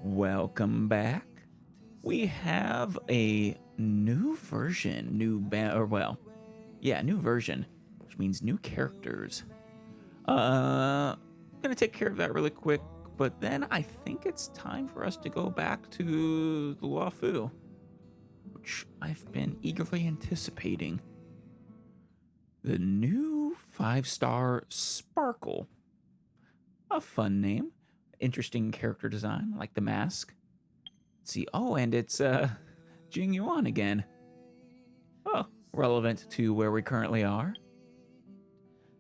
Welcome back. We have a new version, new version, which means new characters. Gonna take care of that really quick, but then I think it's time for us to go back to the Luofu, which I've been eagerly anticipating. The new 5-star Sparkle. A fun name. Interesting character design, like the mask. Let's see. Oh, and it's Jing Yuan again. Oh, relevant to where we currently are.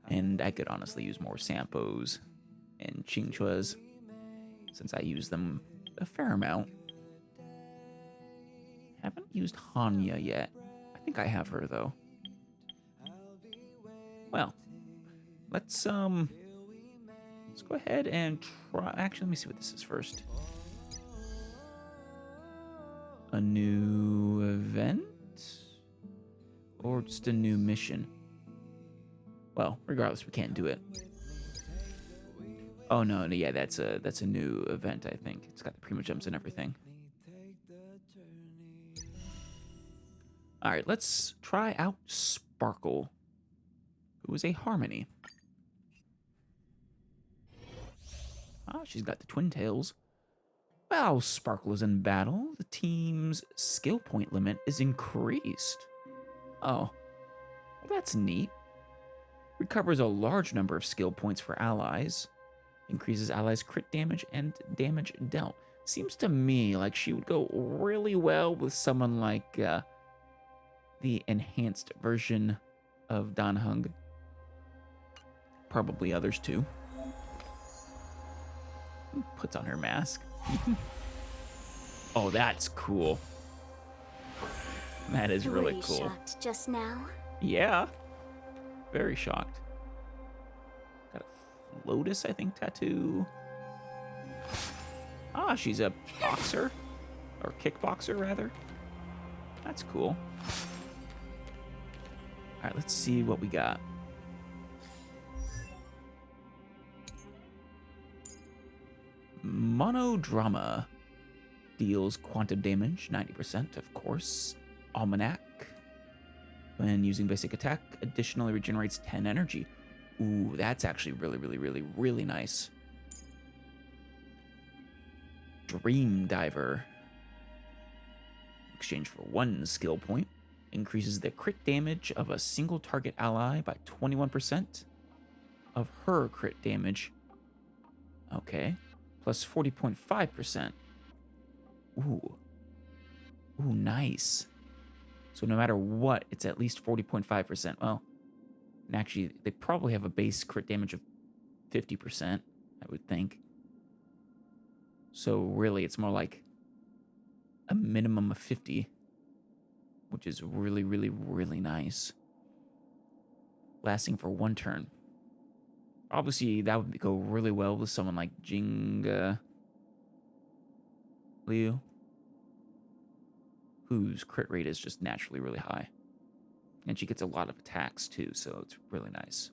And I could honestly use more Sampos and Qingchuas since I use them a fair amount. Haven't used Hanya yet. I think I have her though. Well, let's go ahead and try. Actually, let me see what this is first. A new event? Or just a new mission? Well, regardless, we can't do it. Oh no, yeah, that's a new event, I think. It's got the prima jumps and everything. Alright, let's try out Sparkle, who is a Harmony. Ah, she's got the twin tails. While Sparkle is in battle, the team's skill point limit is increased. Oh, well, that's neat. Recovers a large number of skill points for allies. Increases allies' crit damage and damage dealt. Seems to me like she would go really well with someone like the enhanced version of Dan Heng. Probably others too. Puts on her mask. Oh, that's cool. That is really cool. Shocked just now? Yeah. Very shocked. Got a lotus, I think, tattoo. Ah, she's a boxer. Or kickboxer, rather. That's cool. Alright, let's see what we got. Monodrama. Deals quantum damage, 90%, of course. Almanac. When using basic attack, additionally regenerates 10 energy. Ooh, that's actually really nice. Dream Diver. In exchange for 1 skill point. Increases the crit damage of a single target ally by 21% of her crit damage. Okay. Plus 40.5%. Ooh. Ooh, nice. So no matter what, it's at least 40.5%. Well, and actually, they probably have a base crit damage of 50%, I would think. So really, it's more like a minimum of 50, which is really nice. Lasting for 1 turn. Obviously, that would go really well with someone like Jing Liu, whose crit rate is just naturally really high. And she gets a lot of attacks too, so it's really nice.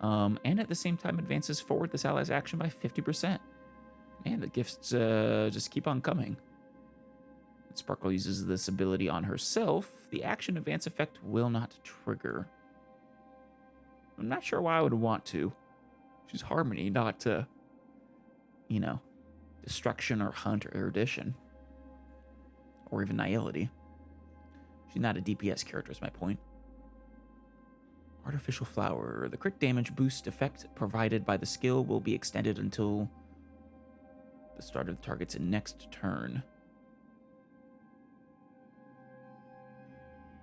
And at the same time advances forward this ally's action by 50%. Man, the gifts just keep on coming. Sparkle uses this ability on herself. The action advance effect will not trigger. I'm not sure why I would want to. She's Harmony, not, Destruction or Hunt or Erudition. Or even Nihility. She's not a DPS character, is my point. Artificial Flower. The crit damage boost effect provided by the skill will be extended until the start of the target's next turn.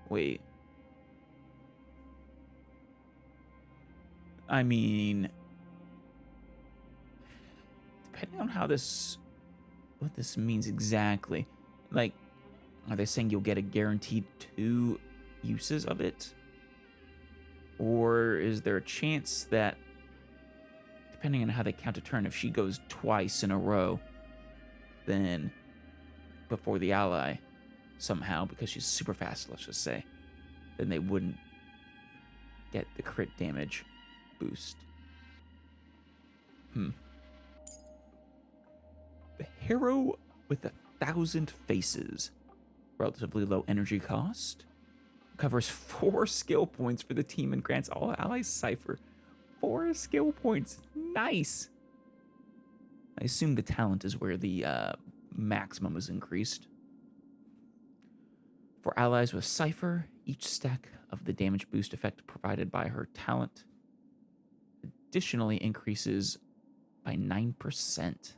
Wait. I mean, depending on what this means exactly. Like, are they saying you'll get a guaranteed 2 uses of it? Or is there a chance that, depending on how they count a turn, if she goes twice in a row, then before the ally, somehow, because she's super fast, let's just say, then they wouldn't get the crit damage boost. Hero with 1,000 Faces. Relatively low energy cost. Covers 4 skill points for the team and grants all allies Cypher. 4 skill points. Nice. I assume the talent is where the maximum is increased. For allies with Cypher, each stack of the damage boost effect provided by her talent additionally increases by 9%.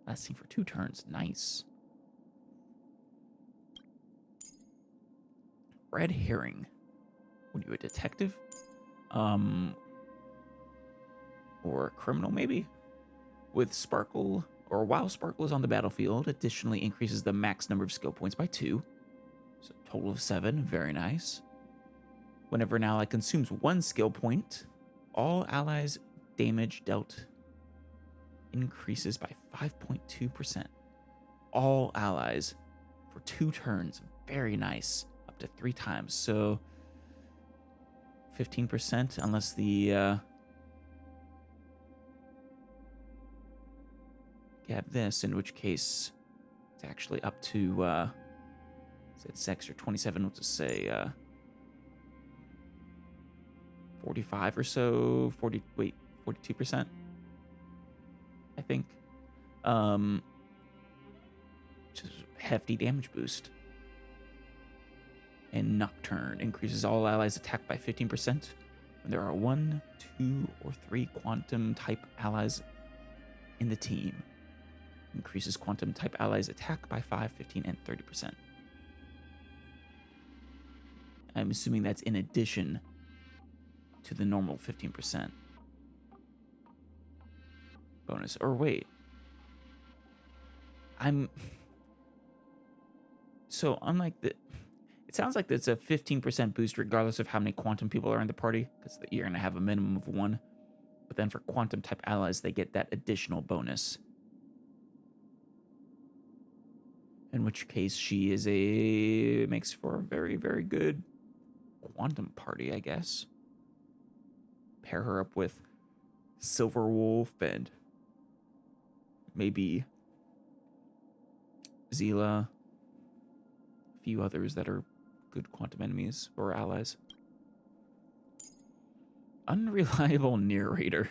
Lasting for 2 turns. Nice. Red Herring. What are you, a detective? Or a criminal, maybe? With Sparkle, or while Sparkle is on the battlefield, additionally increases the max number of skill points by 2. So a total of 7. Very nice. Whenever an ally consumes 1 skill point, all allies' damage dealt increases by 5.2%. All allies for 2 turns. Very nice. Up to 3 times. So 15% unless the you have this, in which case it's actually up to it's 6 or 27, what's it say, 45 or so, 42%, I think. Which is a hefty damage boost. And Nocturne increases all allies' attack by 15% when there are 1, 2, or 3 quantum type allies in the team. Increases quantum type allies' attack by 5, 15, and 30%. I'm assuming that's in addition to the normal 15% bonus. Or wait. So unlike the... It sounds like it's a 15% boost regardless of how many quantum people are in the party, because you're going to have a minimum of 1. But then for quantum type allies, they get that additional bonus. In which case, she is makes for a very, very good quantum party, I guess. Pair her up with Silver Wolf and maybe Zila. A few others that are good quantum enemies or allies. Unreliable narrator.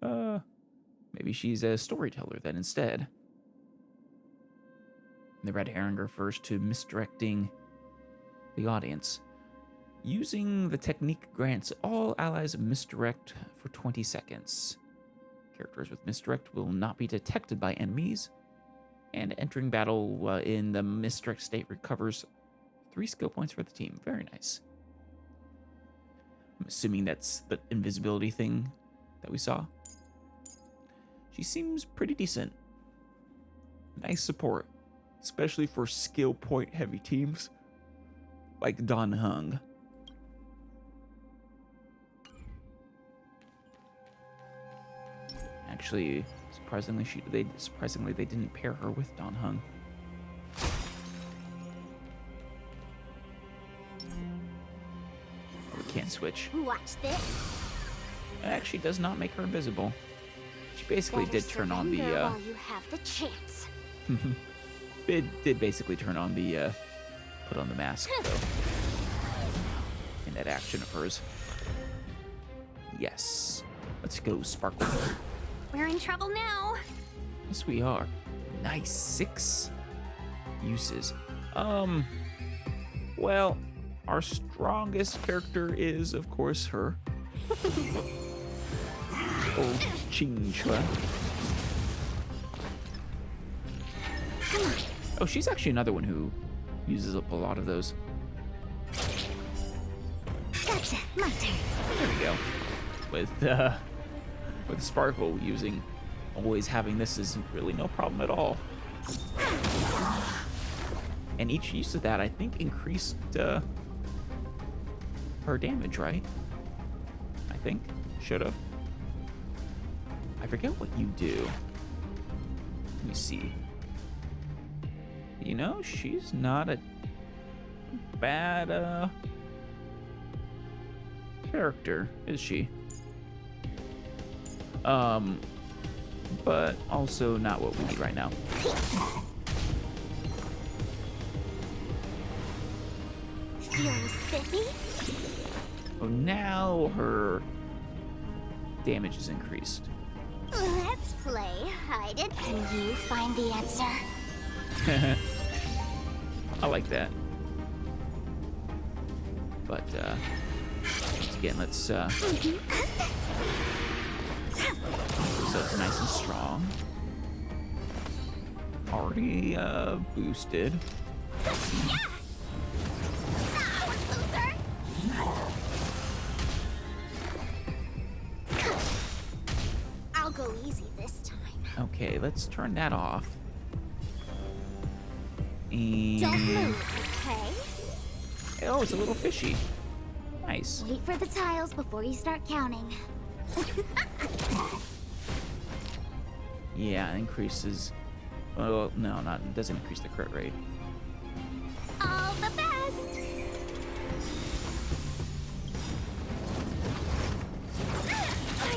Maybe she's a storyteller then instead. The red herring refers to misdirecting the audience. Using the technique grants all allies misdirect for 20 seconds. Characters with misdirect will not be detected by enemies, and entering battle in the misdirect state recovers 3 skill points for the team. Very nice. I'm assuming that's the invisibility thing that we saw. She seems pretty decent. Nice support, especially for skill point heavy teams like Dan Heng. Actually, surprisingly, they didn't pair her with Dan Heng. We can't switch. Watch this. It actually does not make her invisible. She basically did turn on the. While you have the chance. It did basically turn on the. Put on the mask though. In that action of hers. Yes. Let's go, Sparkle. We're in trouble now. Yes, we are. Nice. 6 uses. Well, our strongest character is, of course, her. Old Qingque. Oh, she's actually another one who uses up a lot of those. Gotcha. My turn. There we go. With Sparkle always having this is really no problem at all. And each use of that, I think, increased her damage, right? I think. Should have. I forget what you do. Let me see. You know, she's not a bad character, is she? but also not what we need right now. Feeling spiffy? Oh, now her damage is increased. Let's play hide it. Can you find the answer? I like that. But, once again, let's, so it's nice and strong. Already, boosted. Yeah! Ah, loser! I'll go easy this time. Okay, let's turn that off. Don't And... move, okay? Oh, it's a little fishy. Nice. Wait for the tiles before you start counting. Yeah, it increases... Well, no, not... It doesn't increase the crit rate. All the best!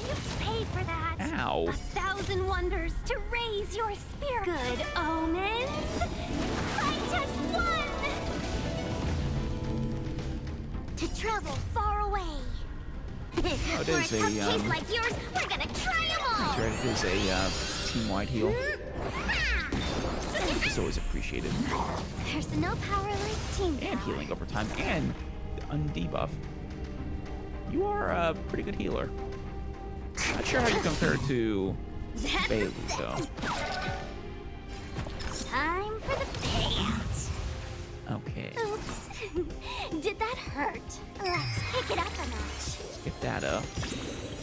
You paid for that! Ow. 1,000 wonders to raise your spirit! Good omens! Fight us one! To travel far away! Oh, it For is a tough a, case like yours, we're gonna try them all! That's right, it is a, team-wide heal. It's always appreciated. There's no power like team And power. healing over time, and undebuff. You are a pretty good healer. Not sure how you compare to That's Bailey, it. though. Time for the payout. Okay, Oops. Did that hurt? Let's pick it up a notch. get that up.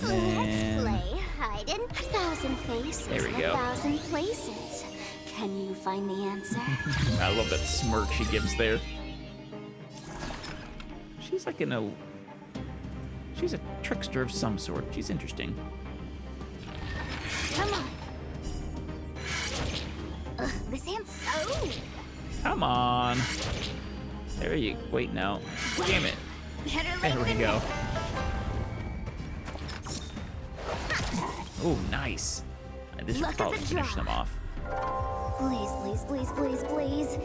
Let's And play hide in 1,000 faces. There we in go. 1,000 places. Can you find the answer? I love that smirk she gives there. She's like she's a trickster of some sort. She's interesting. Come on. Ugh, this hand's so... Come on. There you... Wait, no. Damn it. Better late There we than go. never. Oh, nice. This Look should at probably the finish draw. them off. Please, please, please, please, please.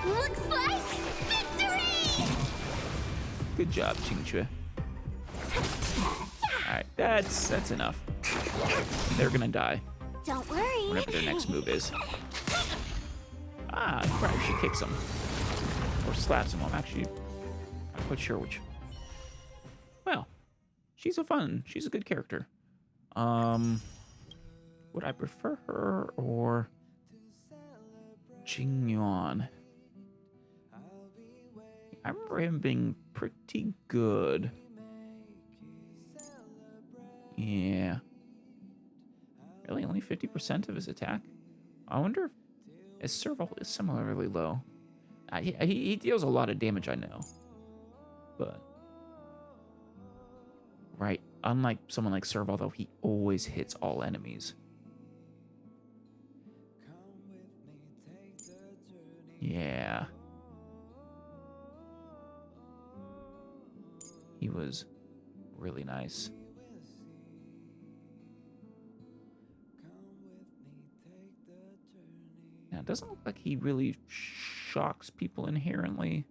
Looks like victory! Good job, Chingchue. Alright, that's enough. They're gonna die. Don't worry. Whatever their next move is. Ah, right, she kicks him. Or slaps him. I'm actually not quite sure which. Well, she's a good character. Would I prefer her or Jingyuan? I remember him being pretty good. Yeah. Really, only 50% of his attack? I wonder if his serval is similarly low. He deals a lot of damage, I know. But... Right, unlike someone like Serval, though, he always hits all enemies. Yeah. He was really nice. Now, it doesn't look like he really shocks people inherently.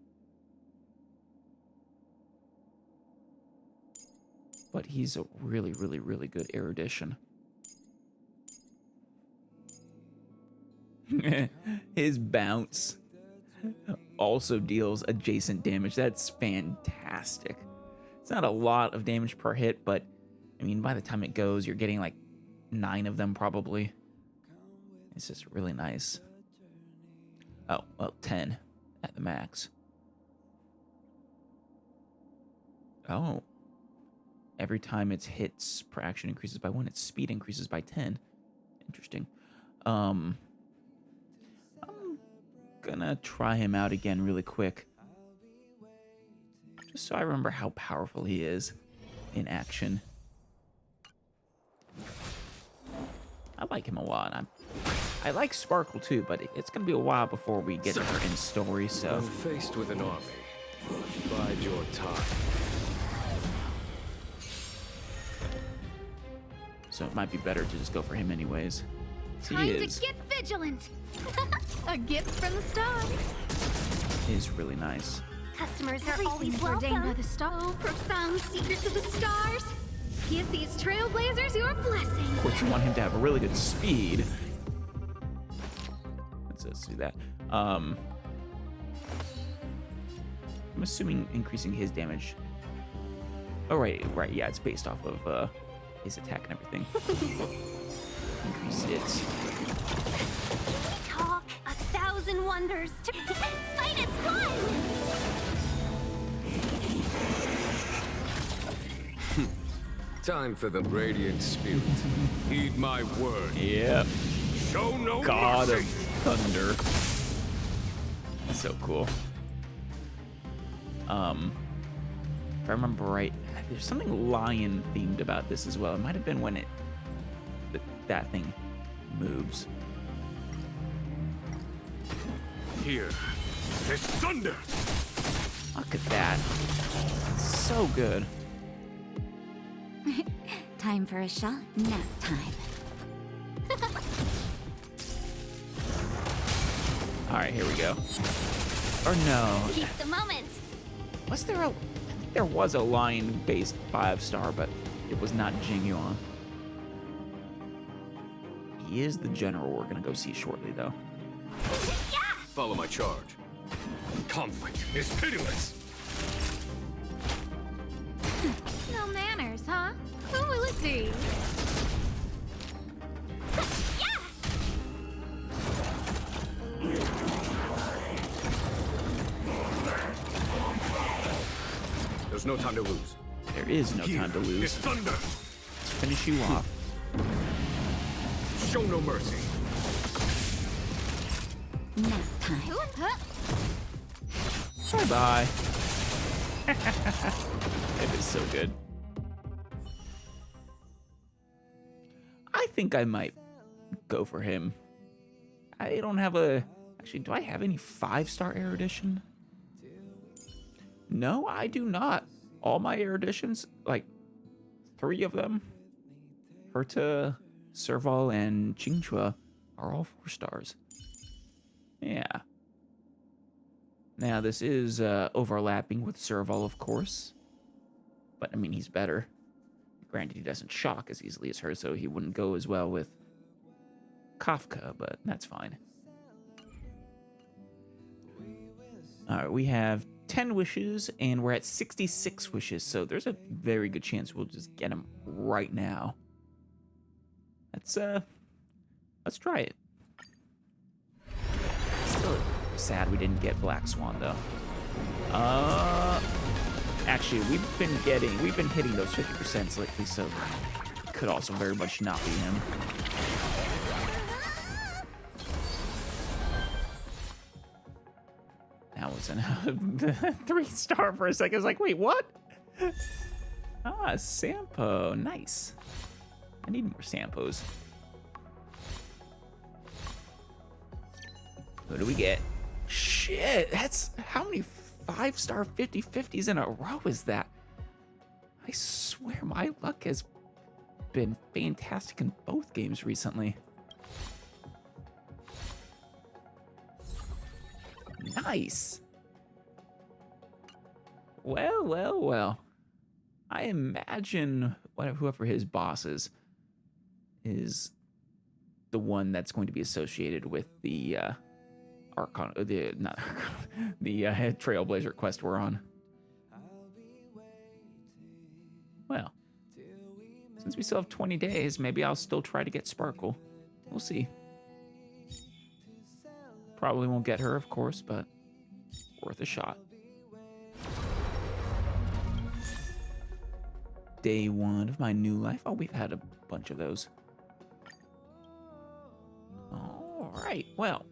But he's a really, really, really good erudition. His bounce also deals adjacent damage. That's fantastic. It's not a lot of damage per hit, but I mean, by the time it goes, you're getting like 9 of them probably. It's just really nice. Oh, well, 10 at the max. Oh. Every time its hits per action increases by 1, its speed increases by 10. Interesting. I'm gonna try him out again really quick. Just so I remember how powerful he is in action. I like him a lot. I like Sparkle too, but it's gonna be a while before we get her in story, so... When faced with an army, bide your time. So it might be better to just go for him anyways. He Time is. to get vigilant. A gift from the stars. He is really nice. Customers are always ordained by the star. Oh, profound secrets of the stars. Give these trailblazers your blessing. Of course, you want him to have a really good speed. Let's do that. I'm assuming increasing his damage. Oh, right, yeah, it's based off of his attack and everything. Increase it. Talk 1,000 wonders to fight as one. Time for the radiant spirit. Heed my word. Yep. Show no God of mercy. Thunder. So cool. If I remember right, there's something lion themed about this as well. It might have been when that thing moves. Here, there's thunder. Look at that. So good. Time for a shot. Nap time. All right, here we go. Or no. Keep the moment. Was there a... I think there was a lion-based 5-star, but it was not Jingyuan. He is the general we're gonna go see shortly, though. Yeah! Follow my charge. Conflict is pitiless. No manners, huh? Who will it be? Yeah! There's no time to lose. There is no time to Here lose. is thunder. Let's finish you off. Show no mercy. Nap time. Bye-bye. It is so good. I think I might go for him. I don't have a... Actually, do I have any 5-star erudition? No, I do not. All my eruditions, like 3 of them, Herta, Serval, and Qingchua, are all 4 stars. Yeah. Now, this is overlapping with Serval, of course. But, I mean, he's better. Granted, he doesn't shock as easily as her, so he wouldn't go as well with Kafka, but that's fine. All right, we have 10 wishes, and we're at 66 wishes, so there's a very good chance we'll just get him right now. Let's try it. Still sad we didn't get Black Swan, though. Actually, we've been hitting those 50% lately, so it could also very much not be him. That was an 3-star for a second. I was like, wait, what? Ah, Sampo. Nice. I need more Sampos. What do we get? Shit, that's... How many 5-star 50/50s in a row is that? I swear my luck has been fantastic in both games recently. Nice. Well, well, well. I imagine whoever his boss is the one that's going to be associated with the Trailblazer quest we're on. Well, since we still have 20 days, maybe I'll still try to get Sparkle. We'll see. Probably won't get her, of course, but worth a shot. Day 1 of my new life. Oh, we've had a bunch of those. All right, well,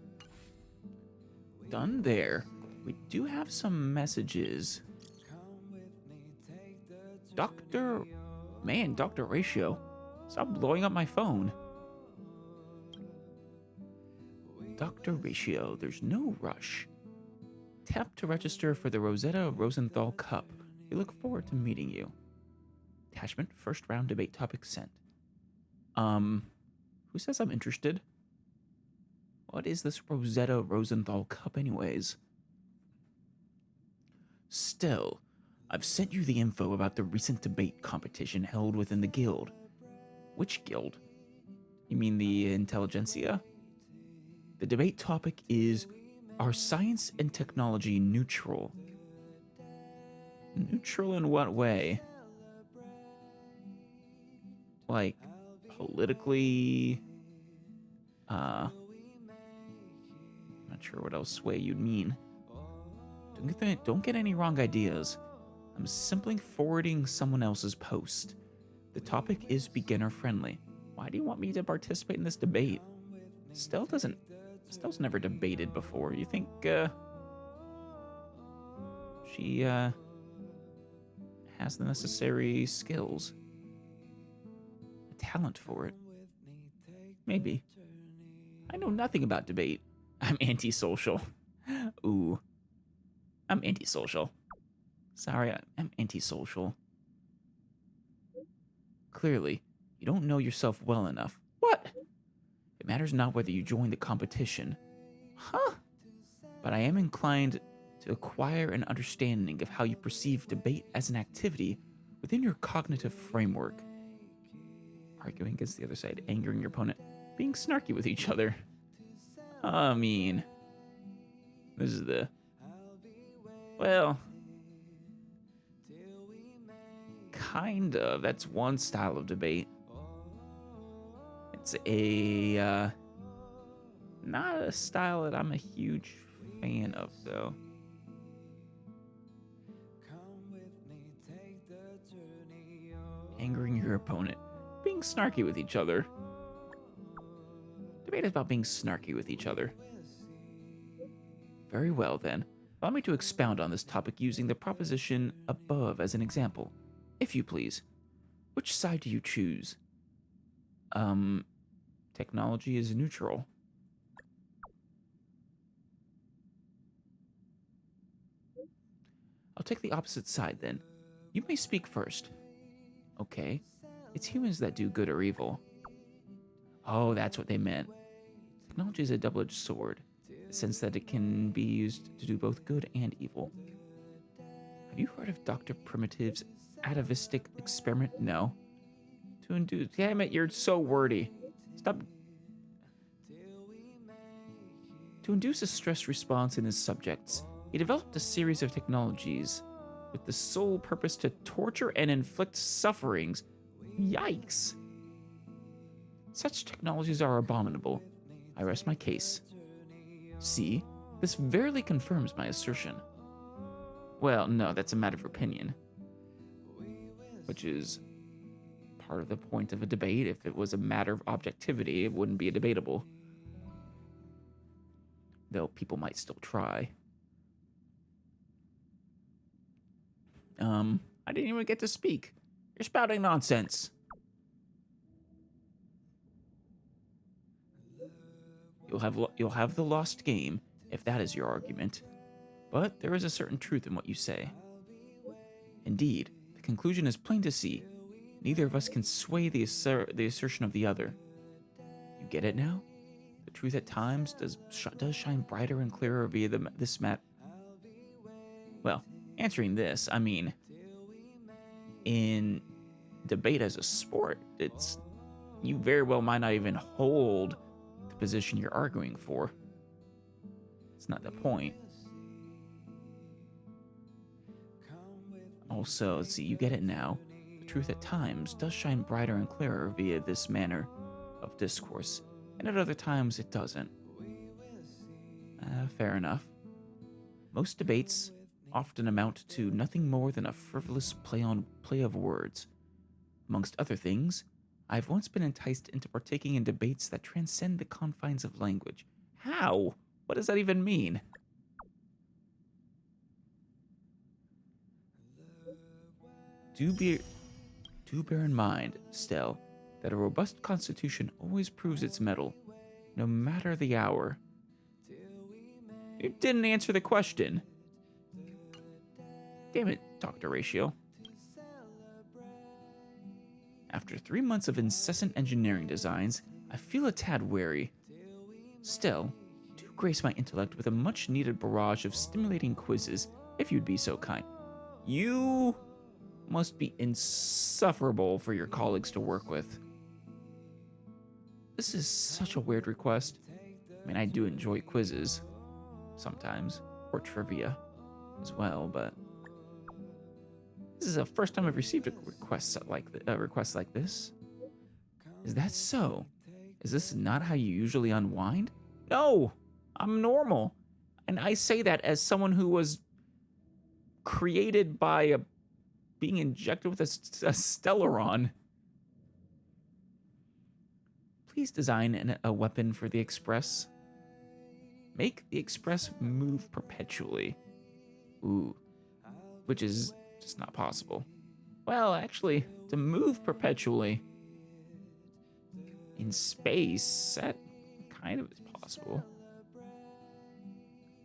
done there. We do have some messages. Dr. Ratio, stop blowing up my phone. Dr. Ratio, there's no rush. Tap to register for the Rosetta Rosenthal Cup. We look forward to meeting you. Attachment, first round debate topic sent. Who says I'm interested? What is this Rosetta Rosenthal Cup anyways? Still, I've sent you the info about the recent debate competition held within the guild. Which guild? You mean the intelligentsia? The debate topic is, are science and technology neutral? Neutral in what way? Like, politically? Not sure what else way you'd mean. Don't get any wrong ideas. I'm simply forwarding someone else's post. The topic is beginner friendly. Why do you want me to participate in this debate? Stell's never debated before. You think, she, has the necessary skills? A talent for it? Maybe. I know nothing about debate. I'm antisocial. Ooh. I'm antisocial. Sorry, I'm antisocial. Clearly, you don't know yourself well enough. What? It matters not whether you join the competition. Huh? But I am inclined to acquire an understanding of how you perceive debate as an activity within your cognitive framework. Arguing against the other side, angering your opponent, being snarky with each other. I mean, this is the... Well, kind of. That's one style of debate. It's a, not a style that I'm a huge fan of, though. Angering your opponent. Being snarky with each other. Debate is about being snarky with each other. Very well, then. Allow me to expound on this topic using the proposition above as an example, if you please. Which side do you choose? Technology is neutral. I'll take the opposite side then. You may speak first. Okay. It's humans that do good or evil. Oh, that's what they meant. Technology is a double-edged sword, in the sense that it can be used to do both good and evil. Have you heard of Dr. Primitive's atavistic experiment? No. To induce... Damn it, you're so wordy. Stop. To induce a stress response in his subjects, he developed a series of technologies with the sole purpose to torture and inflict sufferings. Yikes. Such technologies are abominable. I rest my case. See, this verily confirms my assertion. Well, no, that's a matter of opinion. Which is part of the point of a debate. If it was a matter of objectivity, it wouldn't be debatable. Though people might still try. I didn't even get to speak. You're spouting nonsense. You'll have the lost game, if that is your argument. But there is a certain truth in what you say. Indeed, the conclusion is plain to see. Neither of us can sway the assertion of the other. You get it now? The truth at times does shine brighter and clearer via this map. Well, answering this, I mean, in debate as a sport, you very well might not even hold the position you're arguing for. It's not the point. Also, let's see, you get it now. The truth at times does shine brighter and clearer via this manner of discourse, and at other times it doesn't. Fair enough. Most debates often amount to nothing more than a frivolous play of words. Amongst other things, I've once been enticed into partaking in debates that transcend the confines of language. How? What does that even mean? Do bear in mind, Stell, that a robust constitution always proves its mettle, no matter the hour. You didn't answer the question. Damn it, Dr. Ratio. After 3 months of incessant engineering designs, I feel a tad wary. Still, do grace my intellect with a much-needed barrage of stimulating quizzes, if you'd be so kind. You must be insufferable for your colleagues to work with. This is such a weird request. I mean, I do enjoy quizzes sometimes, or trivia as well, but this is the first time I've received a request like this. Is that so? Is this not how you usually unwind? No, I'm normal. And I say that as someone who was created by being injected with a Stellaron. Please design a weapon for the Express. Make the Express move perpetually. Ooh, which is just not possible. Well, actually, to move perpetually in space, that kind of is possible.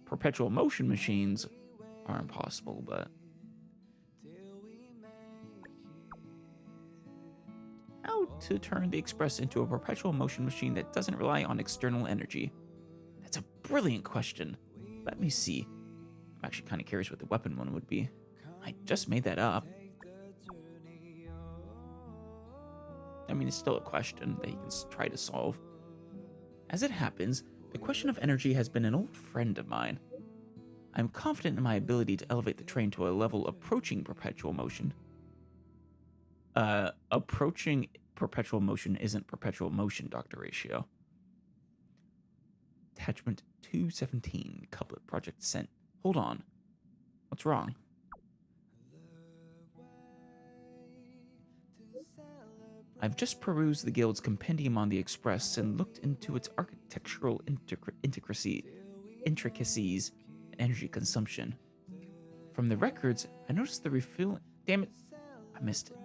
Perpetual motion machines are impossible, but how to turn the Express into a perpetual motion machine that doesn't rely on external energy? That's a brilliant question. Let me see. I'm actually kind of curious what the weapon one would be. I just made that up. I mean, it's still a question that you can try to solve. As it happens, the question of energy has been an old friend of mine. I'm confident in my ability to elevate the train to a level approaching perpetual motion. Approaching perpetual motion isn't perpetual motion, Dr. Ratio. Attachment 217, couplet project sent. Hold on. What's wrong? I've just perused the Guild's compendium on the Express and looked into its architectural intricacies and energy consumption. From the records, I noticed the refueling... Damn it, I missed it.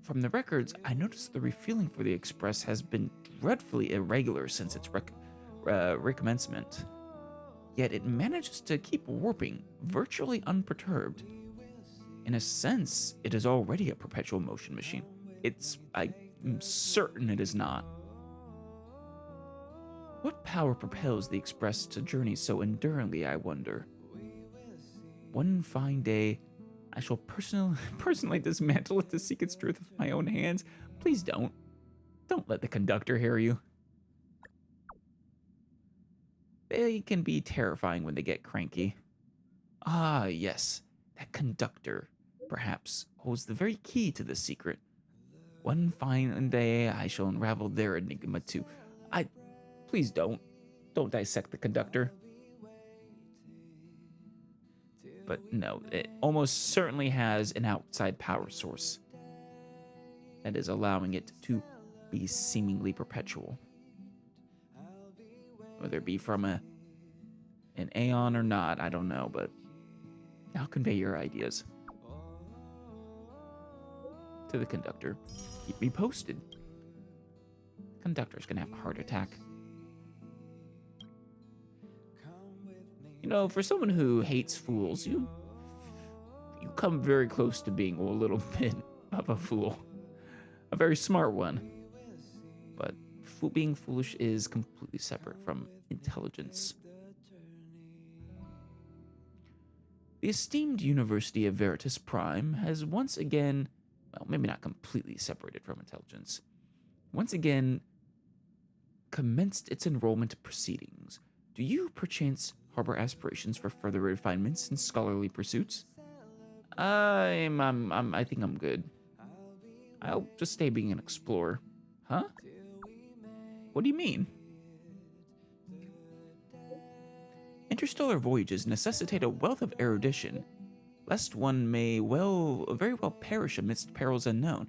From the records, I noticed the refueling for the Express has been dreadfully irregular since its recommencement. Yet it manages to keep warping virtually unperturbed. In a sense, it is already a perpetual motion machine. I'm certain it is not. What power propels the Express to journey so enduringly, I wonder? One fine day, I shall personally dismantle it to seek its truth with my own hands. Please don't. Don't let the conductor hear you. They can be terrifying when they get cranky. Ah, yes, that conductor, perhaps, holds the very key to this secret. One fine day, I shall unravel their enigma too. Please don't dissect the conductor. But no, it almost certainly has an outside power source that is allowing it to be seemingly perpetual. Whether it be from an Aeon or not, I don't know, but I'll convey your ideas to the conductor. Keep me posted. Conductor's gonna have a heart attack. You know, for someone who hates fools, you come very close to being a little bit of a fool. A very smart one. But being foolish is completely separate from intelligence. The esteemed University of Veritas Prime has once again, well, maybe not completely separated from intelligence, once again commenced its enrollment proceedings. Do you, perchance, harbor aspirations for further refinements in scholarly pursuits? I think I'm good. I'll just stay being an explorer. Huh? What do you mean? Interstellar voyages necessitate a wealth of erudition, lest one may very well perish amidst perils unknown.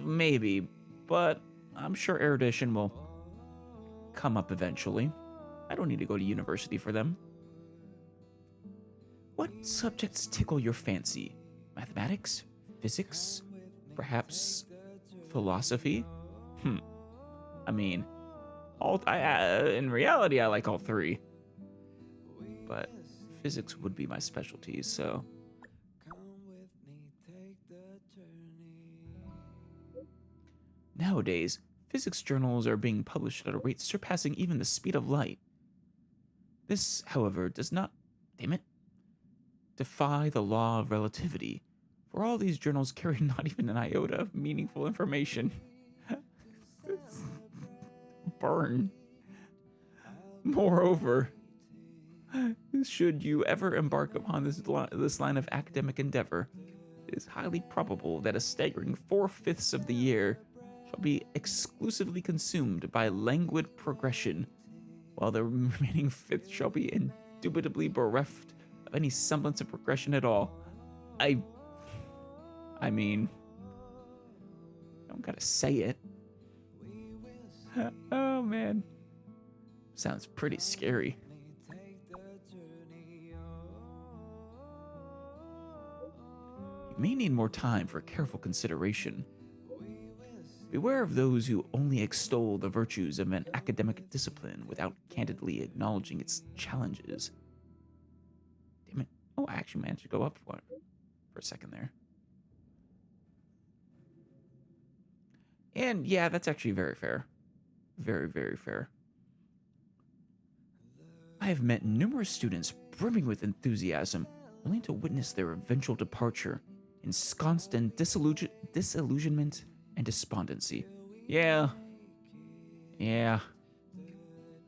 Maybe, but I'm sure erudition will come up eventually. I don't need to go to university for them. What subjects tickle your fancy? Mathematics? Physics? Perhaps philosophy? I mean, in reality, I like all three. But physics would be my specialty, so... Nowadays, physics journals are being published at a rate surpassing even the speed of light. This, however, does not, damn it, defy the law of relativity, for all these journals carry not even an iota of meaningful information. Burn. Moreover, should you ever embark upon this line of academic endeavor, it is highly probable that a staggering 4/5 of the year shall be exclusively consumed by languid progression, while the remaining fifth shall be indubitably bereft of any semblance of progression at all. I mean, I don't gotta say it. Oh man, sounds pretty scary. You may need more time for careful consideration. Beware of those who only extol the virtues of an academic discipline without candidly acknowledging its challenges. Damn it. Oh, I actually managed to go up for a second there. And yeah, that's actually very fair. Very, very fair. I have met numerous students brimming with enthusiasm, only to witness their eventual departure, ensconced in disillusionment and despondency. Yeah.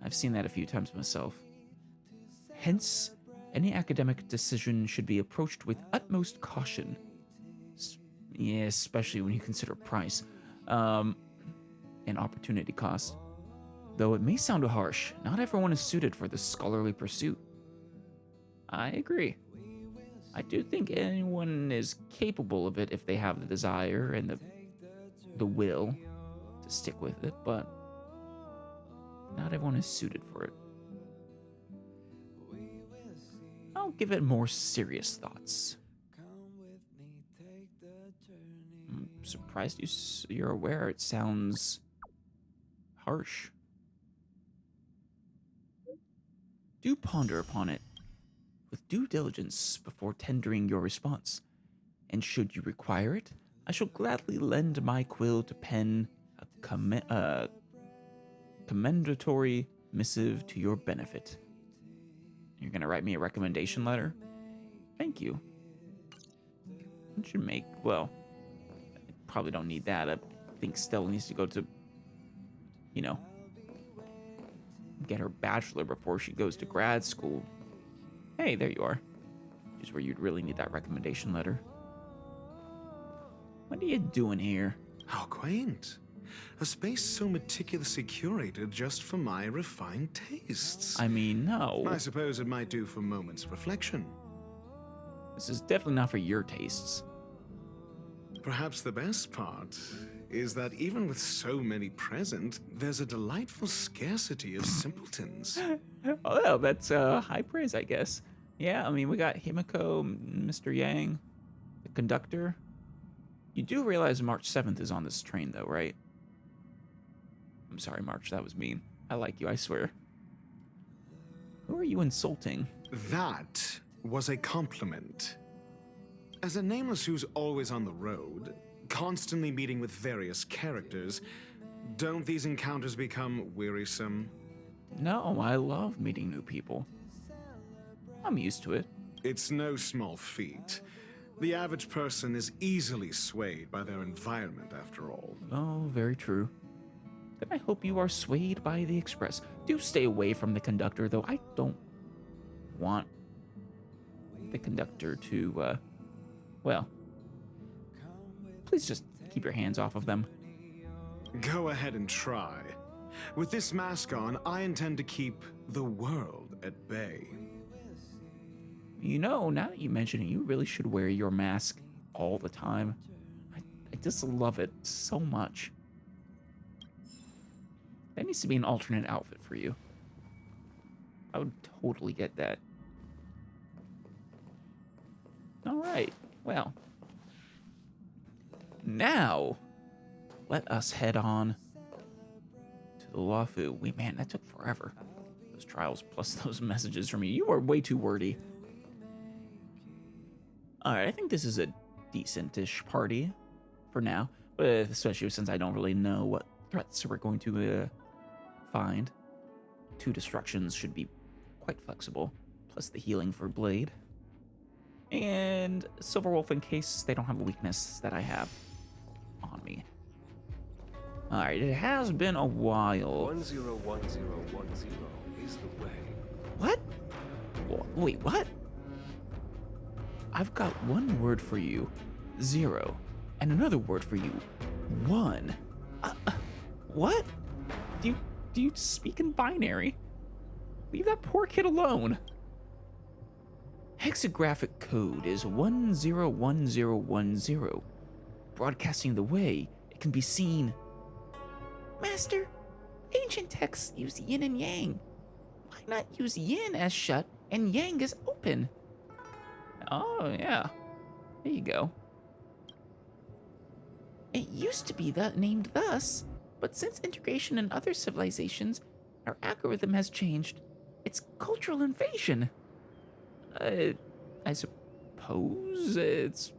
I've seen that a few times myself. Hence, any academic decision should be approached with utmost caution. Yeah, especially when you consider price, and opportunity cost. Though it may sound harsh, not everyone is suited for this scholarly pursuit. I agree. I do think anyone is capable of it if they have the desire and the will to stick with it, but not everyone is suited for it. I'll give it more serious thoughts. I'm surprised you're aware it sounds harsh. Do ponder upon it with due diligence before tendering your response, and should you require it, I shall gladly lend my quill to pen a commendatory missive to your benefit. You're gonna write me a recommendation letter? Thank you. It should make, well, I probably don't need that. I think Stella needs to go to, get her bachelor before she goes to grad school. Hey, there you are. Just where you'd really need that recommendation letter. What are you doing here? How quaint. A space so meticulously curated just for my refined tastes. I mean, no. I suppose it might do for moments of reflection. This is definitely not for your tastes. Perhaps the best part is that even with so many present, there's a delightful scarcity of simpletons. Oh, well, that's high praise, I guess. Yeah, I mean, we got Himiko, Mr. Yang, the conductor. You do realize March 7th is on this train, though, right? I'm sorry, March, that was mean. I like you, I swear. Who are you insulting? That was a compliment. As a nameless who's always on the road, constantly meeting with various characters, don't these encounters become wearisome? No, I love meeting new people. I'm used to it. It's no small feat. The average person is easily swayed by their environment, after all. Oh, very true. Then I hope you are swayed by the express. Do stay away from the conductor, though. I don't want the conductor to, well, please just keep your hands off of them. Go ahead and try. With this mask on, I intend to keep the world at bay. You know, now that you mention it, you really should wear your mask all the time. I just love it so much. That needs to be an alternate outfit for you. I would totally get that. All right, well. Now, let us head on to the Luofu. Man, that took forever. Those trials plus those messages from you. You are way too wordy. Alright, I think this is a decent-ish party for now, but especially since I don't really know what threats we're going to find. 2 destructions should be quite flexible, plus the healing for Blade. And Silver Wolf in case they don't have a weakness that I have on me. Alright, it has been a while. 101010 is the way. What? Wait, what? I've got one word for you, 0, and another word for you, 1. What? Do you speak in binary? Leave that poor kid alone. Hexagraphic code is 101010. Broadcasting the way it can be seen. Master, ancient texts use yin and yang. Why not use yin as shut and yang as open? Oh, yeah. There you go. It used to be named thus, but since integration in other civilizations, our algorithm has changed. It's cultural invasion. I suppose it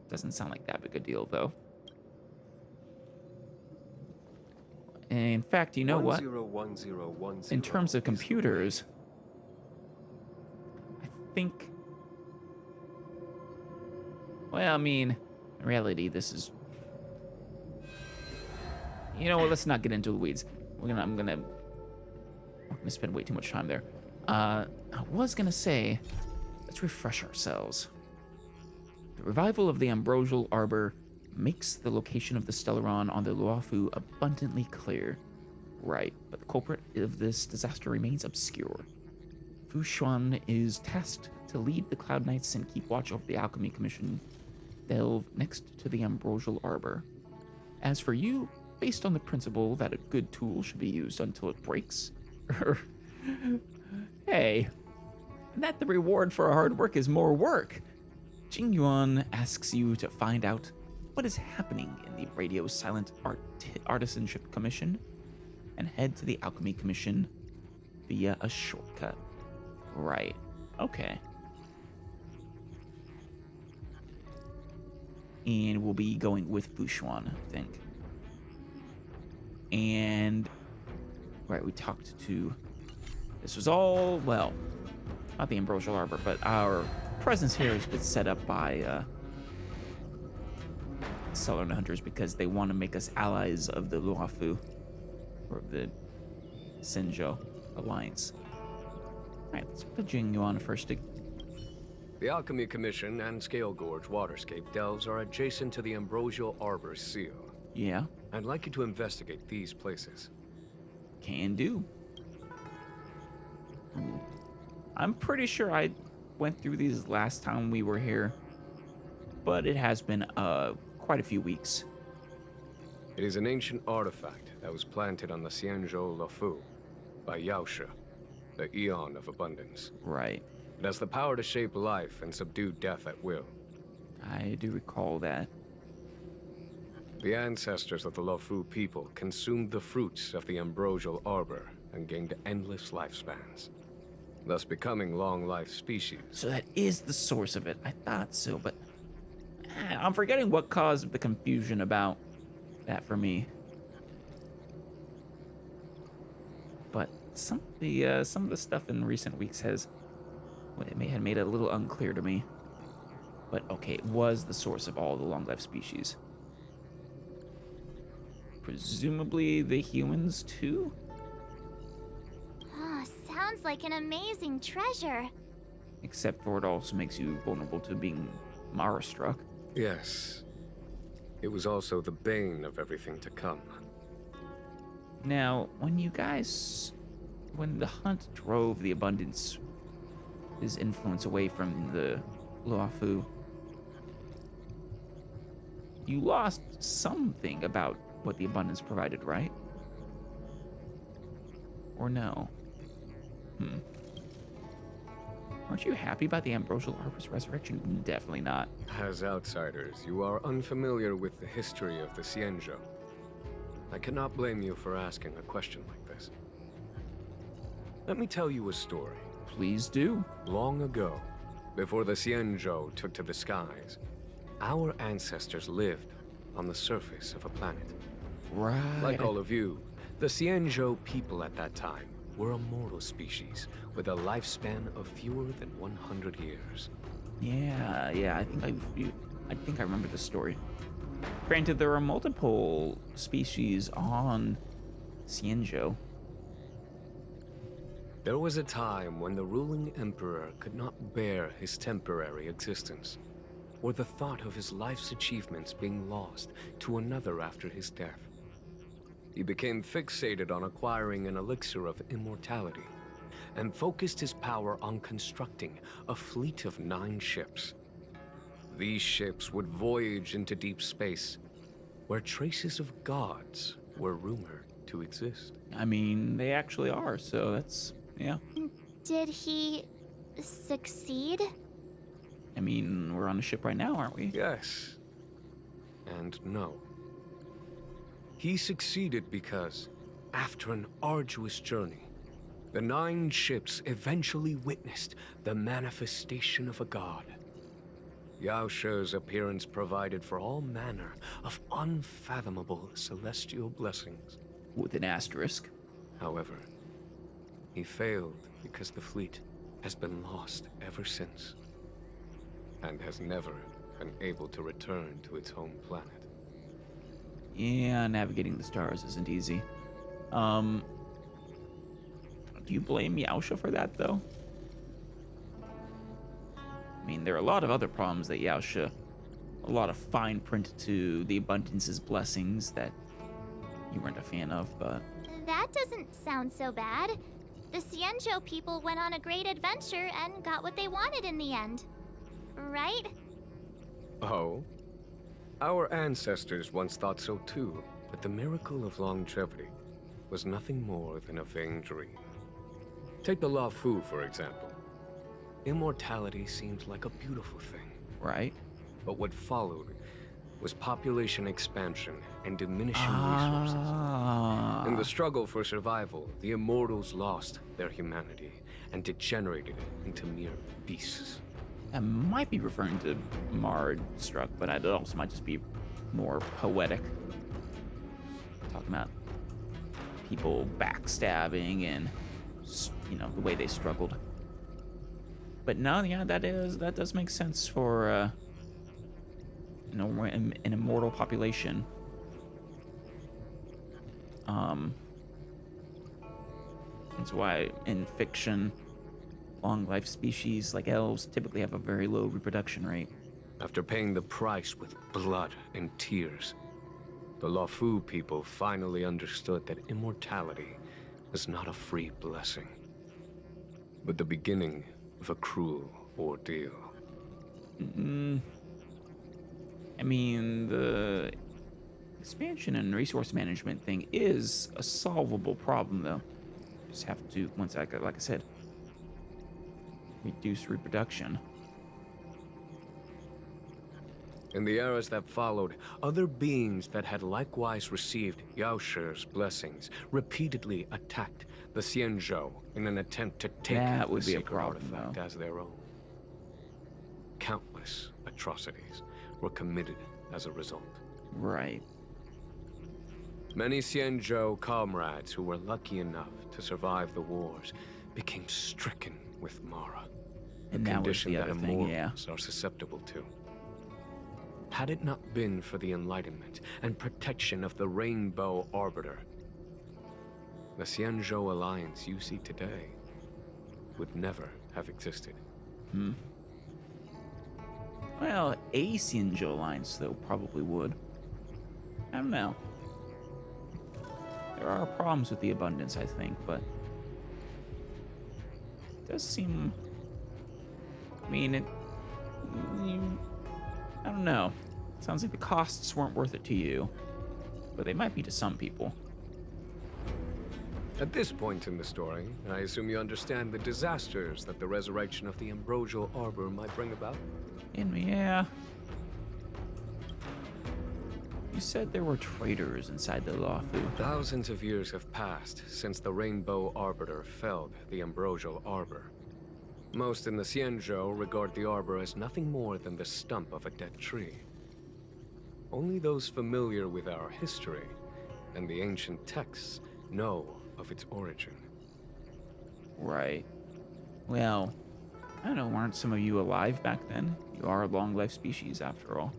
doesn't sound like that big a deal, though. In fact, you know what? 101010 In terms of computers, I think... Well, I mean, in reality, this is... You know what, let's not get into the weeds. I'm gonna spend way too much time there. I was gonna say, let's refresh ourselves. The revival of the Ambrosial Arbor makes the location of the Stellaron on the Luofu abundantly clear. Right, but the culprit of this disaster remains obscure. Fu Xuan is tasked to lead the Cloud Knights and keep watch over the Alchemy Commission delve next to the Ambrosial Arbor. As for you, based on the principle that a good tool should be used until it breaks, hey, that the reward for our hard work is more work. Jing Yuan asks you to find out what is happening in the Radio Silent Artisanship Commission and head to the Alchemy Commission via a shortcut. Right, okay. And we'll be going with Fu Xuan, I think. And, right, we talked to, this was all, well, not the Ambrosial Arbor, but our presence here has been set up by Stellar Hunters because they want to make us allies of the Luofu, or the Senjo Alliance. Alright, let's put Jing Yuan first. The Alchemy Commission and Scale Gorge Waterscape delves are adjacent to the Ambrosial Arbor seal. Yeah, I'd like you to investigate these places. can do. I'm pretty sure I went through these last time we were here, but it has been quite a few weeks. It is an ancient artifact that was planted on the Xianzhou Luofu by Yaoshe, the Eon of Abundance. Right. It has the power to shape life and subdue death at will. I do recall that. The ancestors of the Luofu people consumed the fruits of the Ambrosial Arbor and gained endless lifespans, thus becoming long-life species. So that is the source of it. I thought so, but I'm forgetting what caused the confusion about that for me. But some of the stuff in recent weeks have made it a little unclear to me. But okay, it was the source of all the long-life species. Presumably the humans too? Oh, sounds like an amazing treasure. Except for it also makes you vulnerable to being Mara-struck. Yes. It was also the bane of everything to come. Now, when the hunt drove the Abundance, his influence away from the Luofu, you lost something about what the Abundance provided, right? Or no? Aren't you happy about the Ambrosial Arbor's resurrection? Definitely not. As outsiders, you are unfamiliar with the history of the Xianzhou. I cannot blame you for asking a question like this. Let me tell you a story. Please do. Long ago, Before the Xianzhou took to the skies, our ancestors lived on the surface of a planet. Right. Like all of you, the Xianzhou people at that time were a mortal species with a lifespan of fewer than 100 years. Yeah, I think I remember this story. Granted, there are multiple species on Xianzhou. There was a time when the ruling emperor could not bear his temporary existence, or the thought of his life's achievements being lost to another after his death. He became fixated on acquiring an elixir of immortality, and focused his power on constructing a fleet of 9 ships. These ships would voyage into deep space, where traces of gods were rumored to exist. I mean, they actually are, so that's, yeah. Did he succeed? I mean, we're on a ship right now, aren't we? Yes, and no. He succeeded because, after an arduous journey, the 9 ships eventually witnessed the manifestation of a god. Yao She's appearance provided for all manner of unfathomable celestial blessings. With an asterisk. However, he failed because the fleet has been lost ever since, and has never been able to return to its home planet. Yeah, navigating the stars isn't easy. Do you blame Yaosha for that, though? I mean, there are a lot of other problems that Yaosha, a lot of fine print to the Abundance's blessings that you weren't a fan of, but... That doesn't sound so bad. The Xianzhou people went on a great adventure and got what they wanted in the end. Right? Oh? Our ancestors once thought so too, but the miracle of longevity was nothing more than a vain dream. Take the Luofu, for example. Immortality seemed like a beautiful thing. Right. But what followed was population expansion and diminishing resources. In the struggle for survival, the immortals lost their humanity and degenerated into mere beasts. I might be referring to Marred Struck, but it also might just be more poetic. Talking about people backstabbing and, you know, the way they struggled. But no, yeah, that does make sense for you know, an immortal population. That's why in fiction, long life species like elves typically have a very low reproduction rate. After paying the price with blood and tears, the Luofu people finally understood that immortality was not a free blessing, but the beginning of a cruel ordeal. I mean, the expansion and resource management thing is a solvable problem, though. Just have to, once like I said, reduce reproduction. In the eras that followed, other beings that had likewise received Yao She's blessings repeatedly attacked the Xianzhou in an attempt to take That would the be a sacred problem, artifact though. as their own. Countless atrocities were committed as a result. Right. Many Xianzhou comrades who were lucky enough to survive the wars became stricken with Mara, a And that was condition the that other thing, yeah. immortals are susceptible to. Had it not been for the enlightenment and protection of the Rainbow Arbiter, the Xianzhou alliance you see today would never have existed. Well, a Xianzhou alliance, though, probably would. I don't know. There are problems with the abundance, I think, but it does seem... I mean, I don't know. Sounds like the costs weren't worth it to you, but they might be to some people. At this point in the story, I assume you understand the disasters that the resurrection of the Ambrosial Arbor might bring about? And yeah. You said there were traitors inside the Luofu. Thousands of years have passed since the Rainbow Arbiter felled the Ambrosial Arbor. Most in the Xianzhou regard the arbor as nothing more than the stump of a dead tree. Only those familiar with our history and the ancient texts know of its origin. Right. Well, I don't know, aren't some of you alive back then? You are a long life species after all.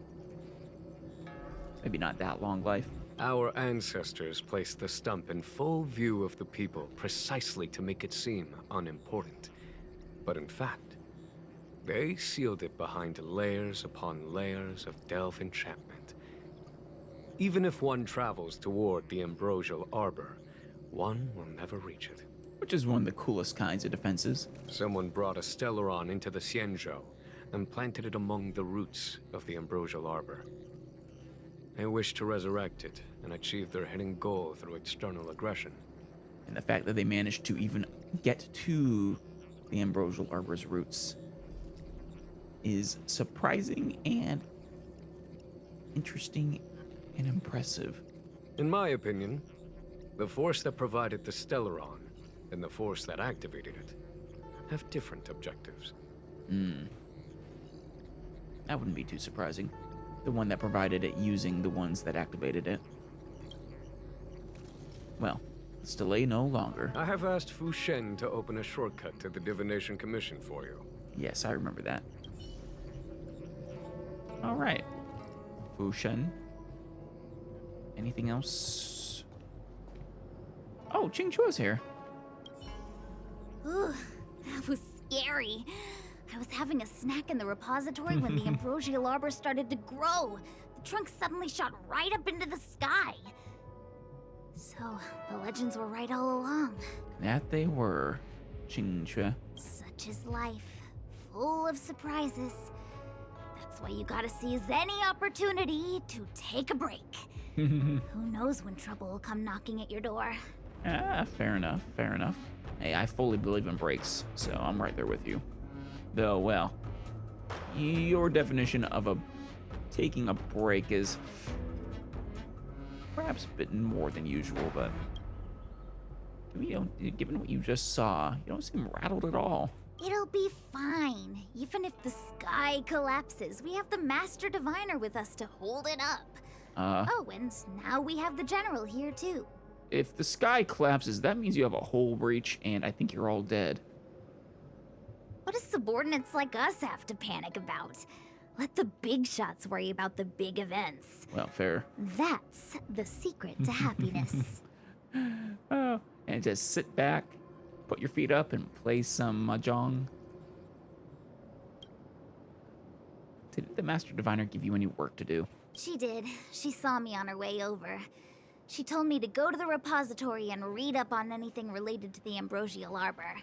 Maybe not that long life. Our ancestors placed the stump in full view of the people precisely to make it seem unimportant. But in fact, they sealed it behind layers upon layers of delve enchantment. Even if one travels toward the ambrosial arbor, one will never reach it. Which is one of the coolest kinds of defenses. Someone brought a Stellaron into the Xianzhou and planted it among the roots of the ambrosial arbor. They wish to resurrect it and achieve their hidden goal through external aggression. And the fact that they managed to even get to the ambrosial arbor's roots is surprising and interesting and impressive. In my opinion, the force that provided the Stellaron and the force that activated it have different objectives. That wouldn't be too surprising. The one that provided it using the ones that activated it. Well, let's delay no longer. I have asked Fu Shen to open a shortcut to the Divination Commission for you. Yes, I remember that. All right. Fu Shen. Anything else? Oh, Ching Chua's here. Ooh, that was scary. I was having a snack in the repository when the ambrosial arbor started to grow. The trunk suddenly shot right up into the sky. So, the legends were right all along. That they were, Ching Chua. Such is life, full of surprises. That's why you gotta seize any opportunity to take a break. Who knows when trouble will come knocking at your door. Ah, fair enough, fair enough. Hey, I fully believe in breaks, so I'm right there with you. Though, well, your definition of taking a break is perhaps a bit more than usual, but given what you just saw, you don't seem rattled at all. It'll be fine. Even if the sky collapses, we have the Master Diviner with us to hold it up. Oh, and now we have the General here too. If the sky collapses, that means you have a whole breach, and I think you're all dead. What do subordinates like us have to panic about? Let the big shots worry about the big events. Well, fair. That's the secret to happiness. Oh, and just sit back, put your feet up, and play some mahjong. Did the Master Diviner give you any work to do? She did. She saw me on her way over. She told me to go to the repository and read up on anything related to the ambrosial arbor.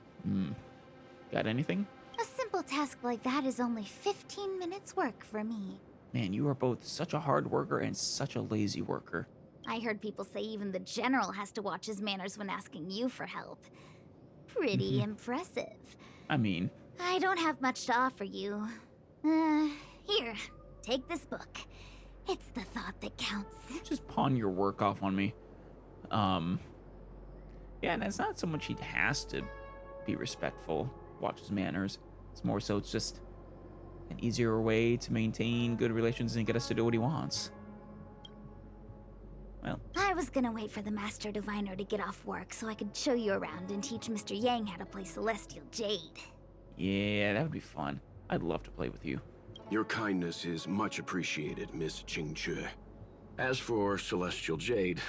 Got anything? A simple task like that is only 15 minutes work for me. Man, you are both such a hard worker and such a lazy worker. I heard people say even the General has to watch his manners when asking you for help. Pretty impressive. I mean... I don't have much to offer you. Here, take this book. It's the thought that counts. Just pawn your work off on me. Yeah, and it's not so much he has to be respectful, watch his manners. It's more so it's just an easier way to maintain good relations and get us to do what he wants. Well, I was gonna wait for the Master Diviner to get off work so I could show you around and teach Mr. Yang how to play Celestial Jade. yeah, that would be fun. I'd love to play with you. Your kindness is much appreciated, Miss Ching-Chu. As for Celestial Jade,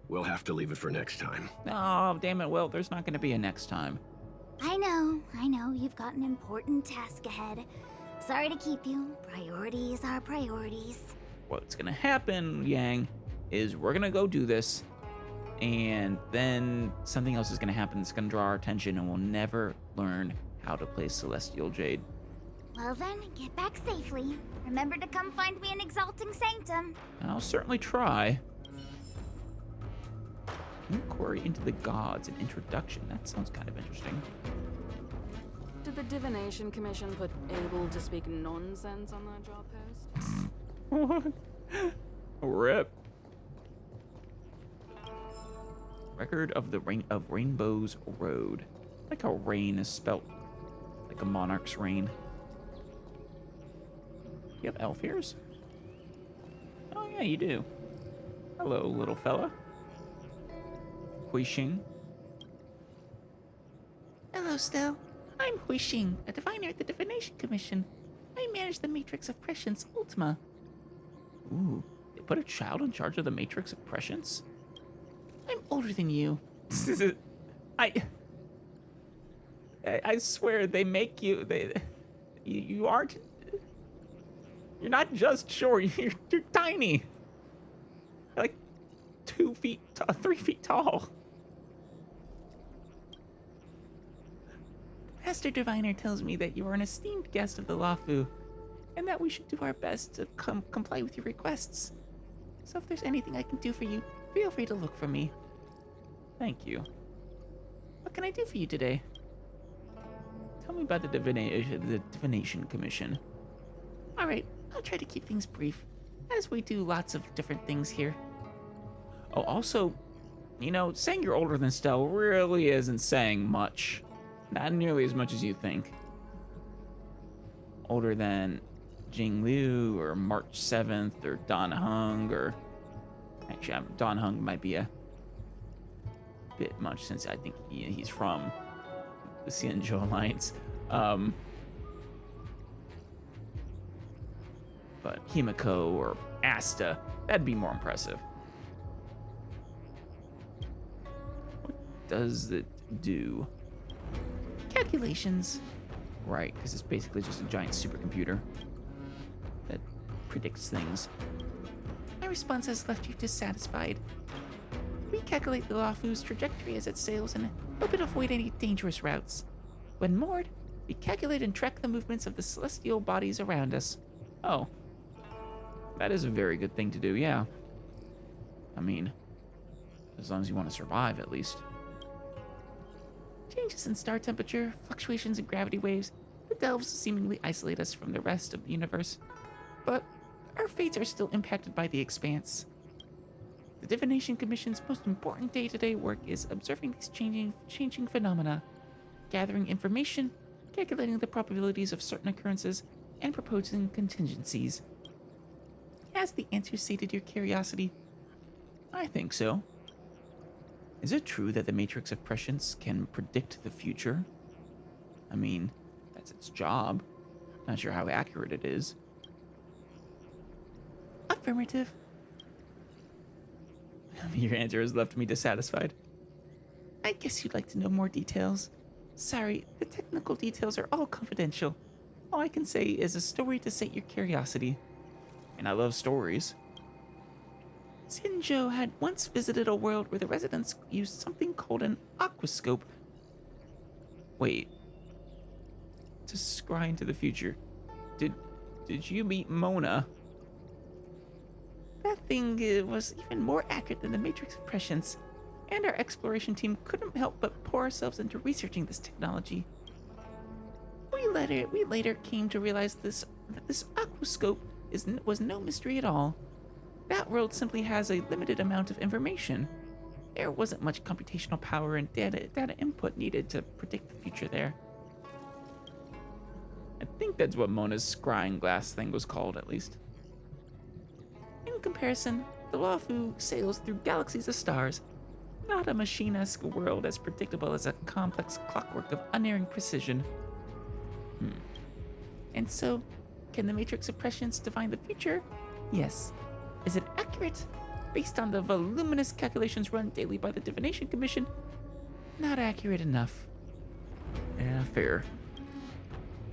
we'll have to leave it for next time. Oh, damn it, Will. There's not going to be a next time. I know. You've got an important task ahead. Sorry to keep you. Priorities are priorities. What's going to happen, Yang, is we're going to go do this, and then something else is going to happen that's going to draw our attention, and we'll never learn how to play Celestial Jade. Well then, get back safely. Remember to come find me in Exalting Sanctum. I'll certainly try. Inquiry into the gods, an introduction. That sounds kind of interesting. Did the Divination Commission put able to speak nonsense on their job post? What? Rip. Record of the Rainbow's Road. I like how rain is spelt Like a monarch's reign. You have elf ears? Oh yeah, you do. Hello, little fella. Huixing. Hello, Stel. I'm Huixing, a diviner at the Divination Commission. I manage the Matrix of Prescience Ultima. Ooh, they put a child in charge of the Matrix of Prescience? I'm older than you. I swear they make you. You aren't. You're not just short. You're tiny. You're like 3 feet tall. Master Diviner tells me that you are an esteemed guest of the Luofu, and that we should do our best to comply with your requests. So if there's anything I can do for you, feel free to look for me. Thank you. What can I do for you today? Tell me about the Divination Commission. Alright, I'll try to keep things brief, as we do lots of different things here. Oh, also, saying you're older than Stel really isn't saying much. Not nearly as much as you think. Older than Jing Liu, or March 7th, or Dan Heng, or... Actually, Dan Heng might be a bit much, since I think he's from the Xianzhou Alliance. But Himiko or Asta, that'd be more impressive. What does it do? Calculations. Right, because it's basically just a giant supercomputer that predicts things. My response has left you dissatisfied. We calculate the Luofu's trajectory as it sails and help it avoid any dangerous routes. When moored, we calculate and track the movements of the celestial bodies around us. Oh. That is a very good thing to do, yeah. I mean, as long as you want to survive, at least. Changes in star temperature, fluctuations in gravity waves, the delves seemingly isolate us from the rest of the universe. But our fates are still impacted by the expanse. The Divination Commission's most important day-to-day work is observing these changing phenomena, gathering information, calculating the probabilities of certain occurrences, and proposing contingencies. Has the answer sated your curiosity? I think so. Is it true that the Matrix of Prescience can predict the future? I mean, that's its job. Not sure how accurate it is. Affirmative. Your answer has left me dissatisfied. I guess you'd like to know more details. Sorry, the technical details are all confidential. All I can say is a story to sate your curiosity. And I love stories. Xianzhou had once visited a world where the residents used something called an aquascope. Wait. To scry into the future. Did you meet Mona? That thing was even more accurate than the Matrix of Prescience, and our exploration team couldn't help but pour ourselves into researching this technology. We later came to realize that this aquascope was no mystery at all. That world simply has a limited amount of information. There wasn't much computational power and data input needed to predict the future there. I think that's what Mona's scrying glass thing was called, at least. In comparison, the Luofu sails through galaxies of stars, not a machine-esque world as predictable as a complex clockwork of unerring precision. And so, can the Matrix of Prescience divine the future? Yes. Is it accurate? Based on the voluminous calculations run daily by the Divination Commission? Not accurate enough. Yeah, fair.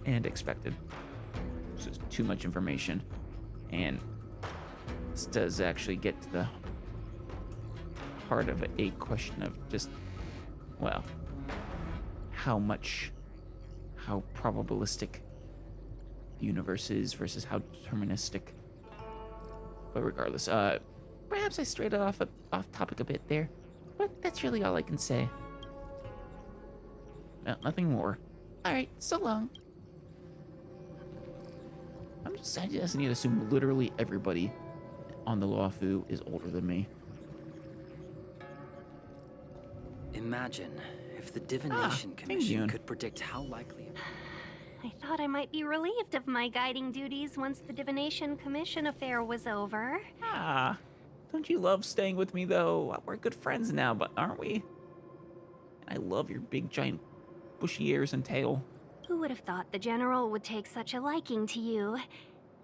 And expected. This is too much information. And this does actually get to the heart of a question of just, well, how probabilistic the universe is versus how deterministic. But regardless, perhaps I strayed off topic a bit there, but that's really all I can say. No, nothing more. Alright, so long. I just need to assume literally everybody on the Luofu is older than me. Imagine if the Divination Commission could predict how likely... I thought I might be relieved of my guiding duties once the Divination Commission affair was over. Ah, don't you love staying with me, though? We're good friends now, but aren't we? I love your big, giant, bushy ears and tail. Who would have thought the General would take such a liking to you?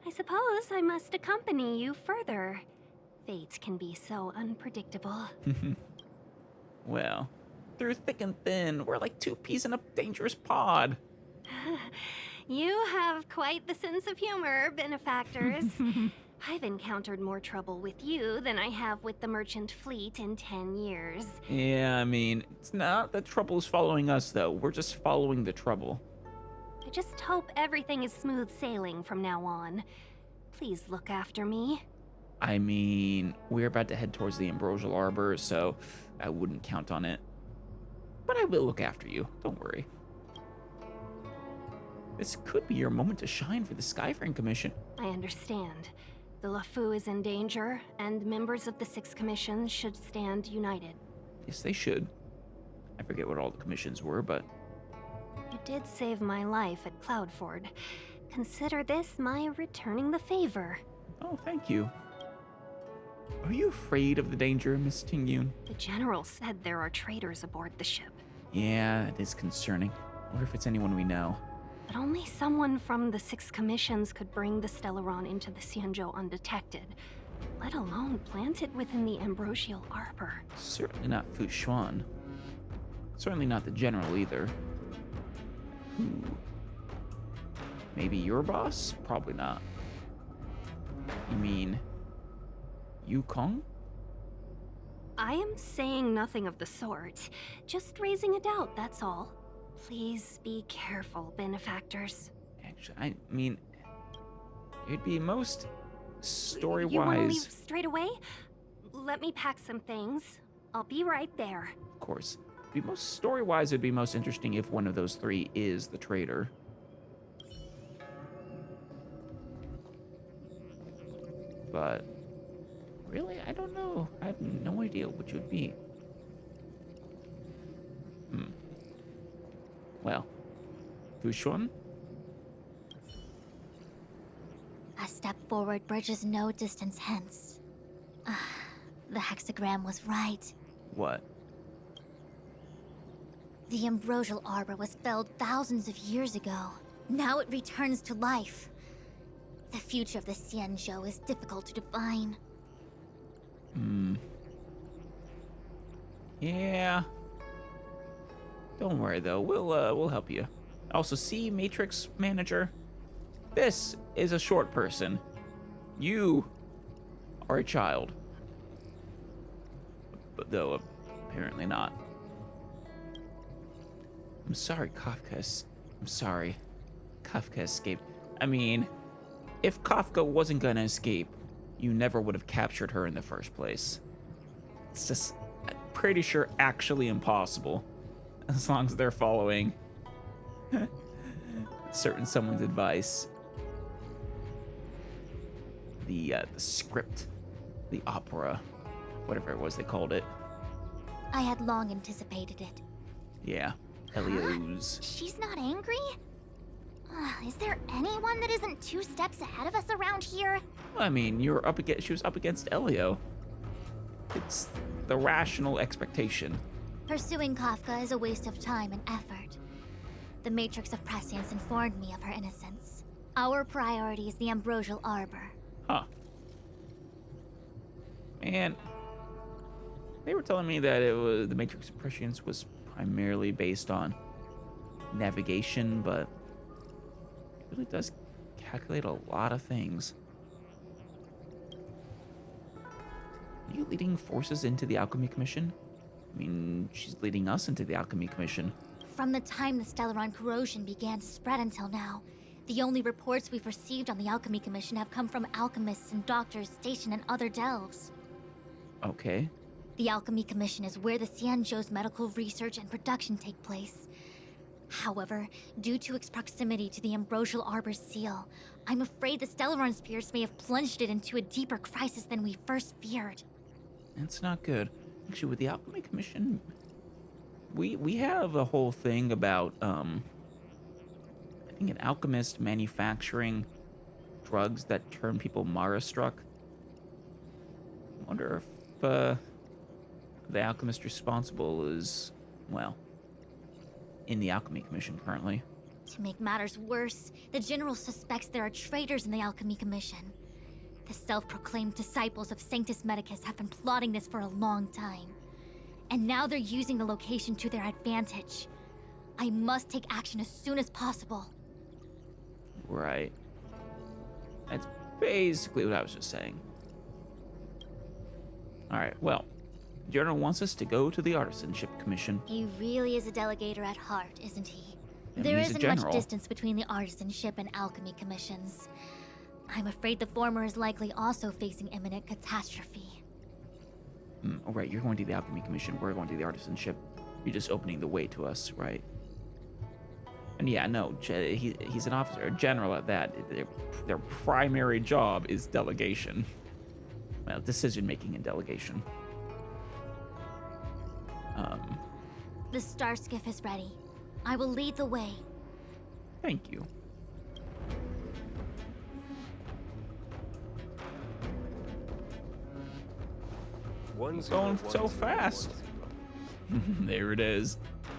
I suppose I must accompany you further. Fate can be so unpredictable. Well, through thick and thin, we're like two peas in a dangerous pod. You have quite the sense of humor, benefactors. I've encountered more trouble with you than I have with the merchant fleet in 10 years. Yeah, I mean, it's not that trouble is following us, though. We're just following the trouble. I just hope everything is smooth sailing from now on. Please look after me. I mean, we're about to head towards the Ambrosial Arbor, so I wouldn't count on it. But I will look after you, don't worry. This could be your moment to shine for the Skyfaring Commission. I understand. The Luofu is in danger, and members of the 6 commissions should stand united. Yes, they should. I forget what all the commissions were, but... You did save my life at Cloudford. Consider this my returning the favor. Oh, thank you. Are you afraid of the danger, Miss Tingyun? The General said there are traitors aboard the ship. Yeah, it is concerning. I wonder if it's anyone we know. But only someone from the 6 commissions could bring the Stellaron into the Xianzhou undetected, let alone plant it within the Ambrosial Arbor. Certainly not Fu Xuan. Certainly not the General either. Who? Maybe your boss? Probably not. You mean... Yukong? I am saying nothing of the sort. Just raising a doubt, that's all. Please be careful, benefactors. Actually, I mean... It'd be most story-wise... You want to leave straight away? Let me pack some things. I'll be right there. Of course. It'd be most story-wise, it'd be most interesting if one of those 3 is the traitor. But... really, I don't know. I have no idea which would be. Well, Fu Xuan? A step forward bridges no distance hence. The hexagram was right. What? The Ambrosial Arbor was felled thousands of years ago. Now it returns to life. The future of the Xianzhou is difficult to define. Yeah. Don't worry though, we'll help you. Also, see, Matrix Manager? This is a short person. You are a child. But though, apparently not. I'm sorry, Kafka. I'm sorry. Kafka escaped. I mean, if Kafka wasn't gonna escape, you never would have captured her in the first place. It's just, I'm pretty sure, actually impossible. As long as they're following certain someone's advice. The script, the opera, whatever it was they called it. I had long anticipated it. Yeah, Elio's. She's not angry? Is there anyone that isn't 2 steps ahead of us around here? I mean, she was up against Elio. It's the rational expectation. Pursuing Kafka is a waste of time and effort. The Matrix of Prescience informed me of her innocence. Our priority is the Ambrosial Arbor. Huh. Man, they were telling me that the Matrix of Prescience was primarily based on navigation, but it really does calculate a lot of things. Are you leading forces into the Alchemy Commission? I mean, she's leading us into the Alchemy Commission. From the time the Stellaron corrosion began to spread until now, the only reports we've received on the Alchemy Commission have come from alchemists and doctors stationed in other delves. Okay. The Alchemy Commission is where the Xianzhou's medical research and production take place. However, due to its proximity to the Ambrosial Arbor's seal, I'm afraid the Stellaron spirits may have plunged it into a deeper crisis than we first feared. That's not good. Actually, with the Alchemy Commission, we have a whole thing about, I think an alchemist manufacturing drugs that turn people Mara-struck. I wonder if the alchemist responsible is, well, in the Alchemy Commission currently. To make matters worse, the General suspects there are traitors in the Alchemy Commission. The self-proclaimed disciples of Sanctus Medicus have been plotting this for a long time. And now they're using the location to their advantage. I must take action as soon as possible. Right. That's basically what I was just saying. Alright, well, General wants us to go to the Artisanship Commission. He really is a delegator at heart, isn't he? And There he's a isn't much general. distance between the Artisanship and Alchemy Commissions. I'm afraid the former is likely also facing imminent catastrophe. Oh, right, you're going to the Alchemy Commission, we're going to the Artisanship. You're just opening the way to us, right? And yeah, no, he's an officer, a general at that. Their primary job is delegation. Well, decision-making and delegation. The star skiff is ready. I will lead the way. Thank you. Going so fast. There it is.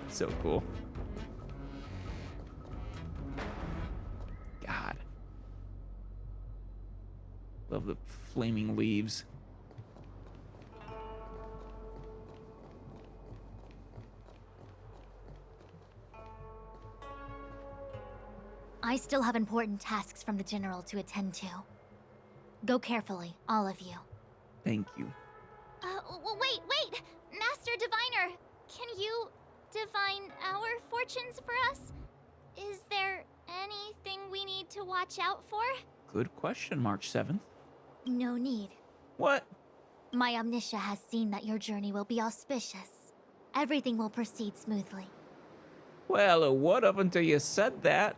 So cool. God. Love the flaming leaves. I still have important tasks from the General to attend to. Go carefully, all of you. Thank you. Wait! Master Diviner, can you divine our fortunes for us? Is there anything we need to watch out for? Good question, March 7th. No need. What? My Omniscia has seen that your journey will be auspicious. Everything will proceed smoothly. Well, it would up until you said that.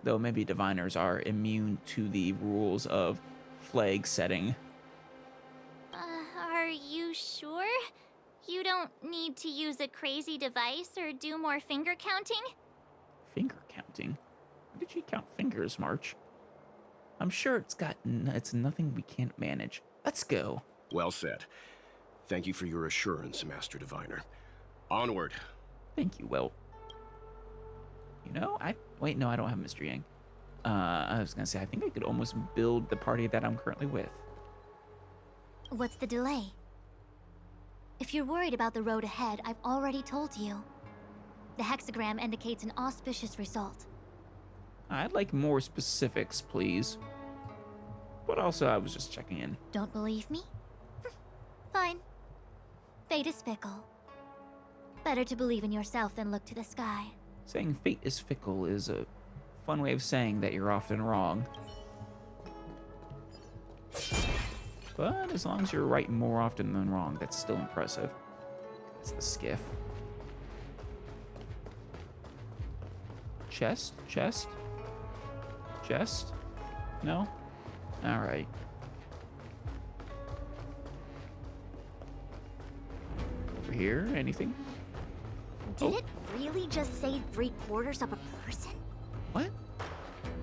Though maybe diviners are immune to the rules of flag setting. Are you sure? You don't need to use a crazy device or do more finger counting? Finger counting? Why did she count fingers, March? I'm sure it's nothing we can't manage. Let's go. Well said. Thank you for your assurance, Master Diviner. Onward. Thank you, well. You know, wait, no, I don't have Mr. Yang. I was gonna say, I think I could almost build the party that I'm currently with. What's the delay? If you're worried about the road ahead, I've already told you. The hexagram indicates an auspicious result. I'd like more specifics, please. But also, I was just checking in. Don't believe me? Fine. Fate is fickle. Better to believe in yourself than look to the sky. Saying fate is fickle is a fun way of saying that you're often wrong. But as long as you're right more often than wrong, that's still impressive. That's the skiff. Chest? Chest? Chest? No? Alright. Over here? Anything? Did it really just say 3/4 of a person? What?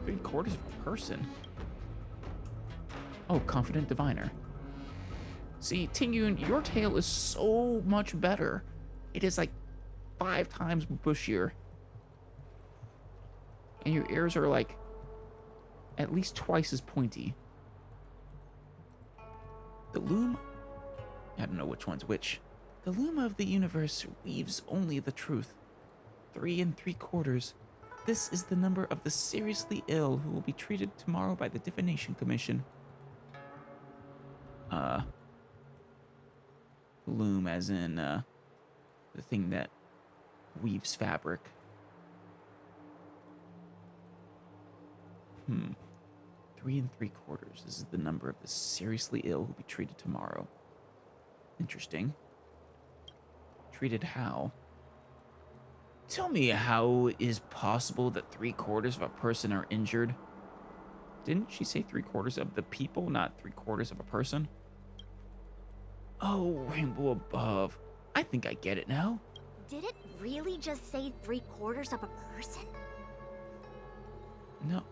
3/4 of a person? Oh, Confident Diviner. See, Tingyun, your tail is so much better. It is like 5 times bushier. And your ears are like at least twice as pointy. The loom? I don't know which one's which. The loom of the universe weaves only the truth. 3 3/4. This is the number of the seriously ill who will be treated tomorrow by the Divination Commission. Loom as in, the thing that weaves fabric. 3 3/4. This is the number of the seriously ill who will be treated tomorrow. Interesting. Treated how? Tell me how it is possible that 3/4 of a person are injured? Didn't she say 3/4 of the people, not 3/4 of a person? Oh, rainbow above. I think I get it now. Did it really just say 3/4 of a person? No.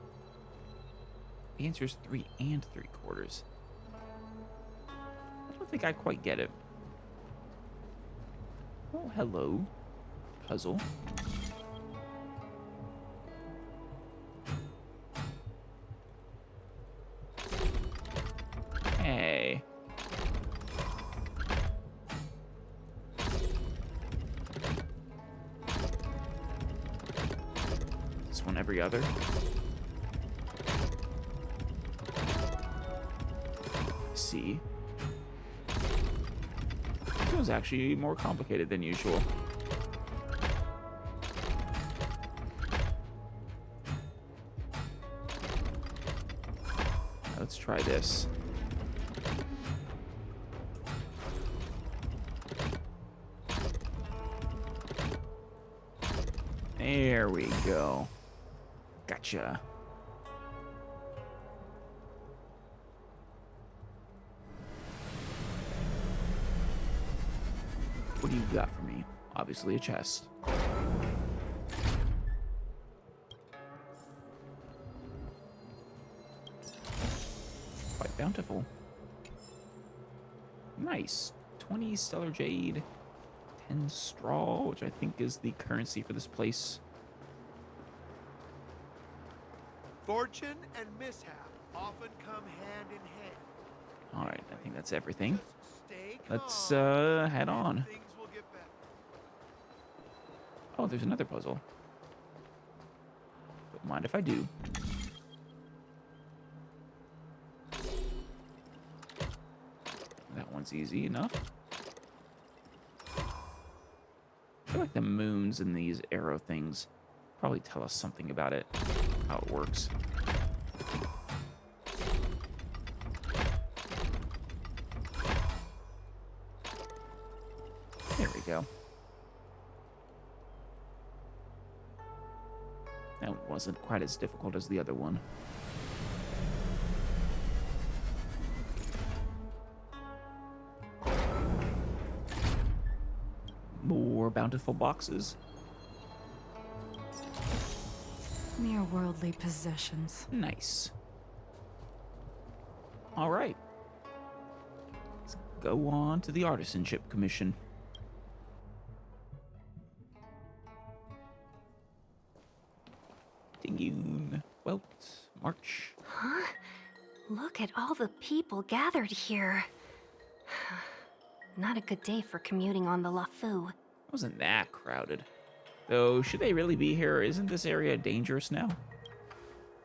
The answer is 3 3/4. I don't think I quite get it. Oh, hello. Puzzle. Hey. This one every other. See. This was actually more complicated than usual. Let's try this. There we go. Gotcha. What do you got for me? Obviously a chest. Quite bountiful. Nice. 20 stellar jade, 10 straw, which I think is the currency for this place. Fortune and mishap often come hand in hand. All right, I think that's everything. Just stay Let's calm, head on. and things will get better. Oh, there's another puzzle. Don't mind if I do. That one's easy enough. I feel like the moons and these arrow things probably tell us something about it, how it works. There we go. That wasn't quite as difficult as the other one. More bountiful boxes. Mere worldly possessions. Nice. All right. Let's go on to the Artisanship Commission. Dingyun. Welt. March. Huh? Look at all the people gathered here. Not a good day for commuting on the Luofu. Wasn't that crowded. Though, should they really be here? Isn't this area dangerous now?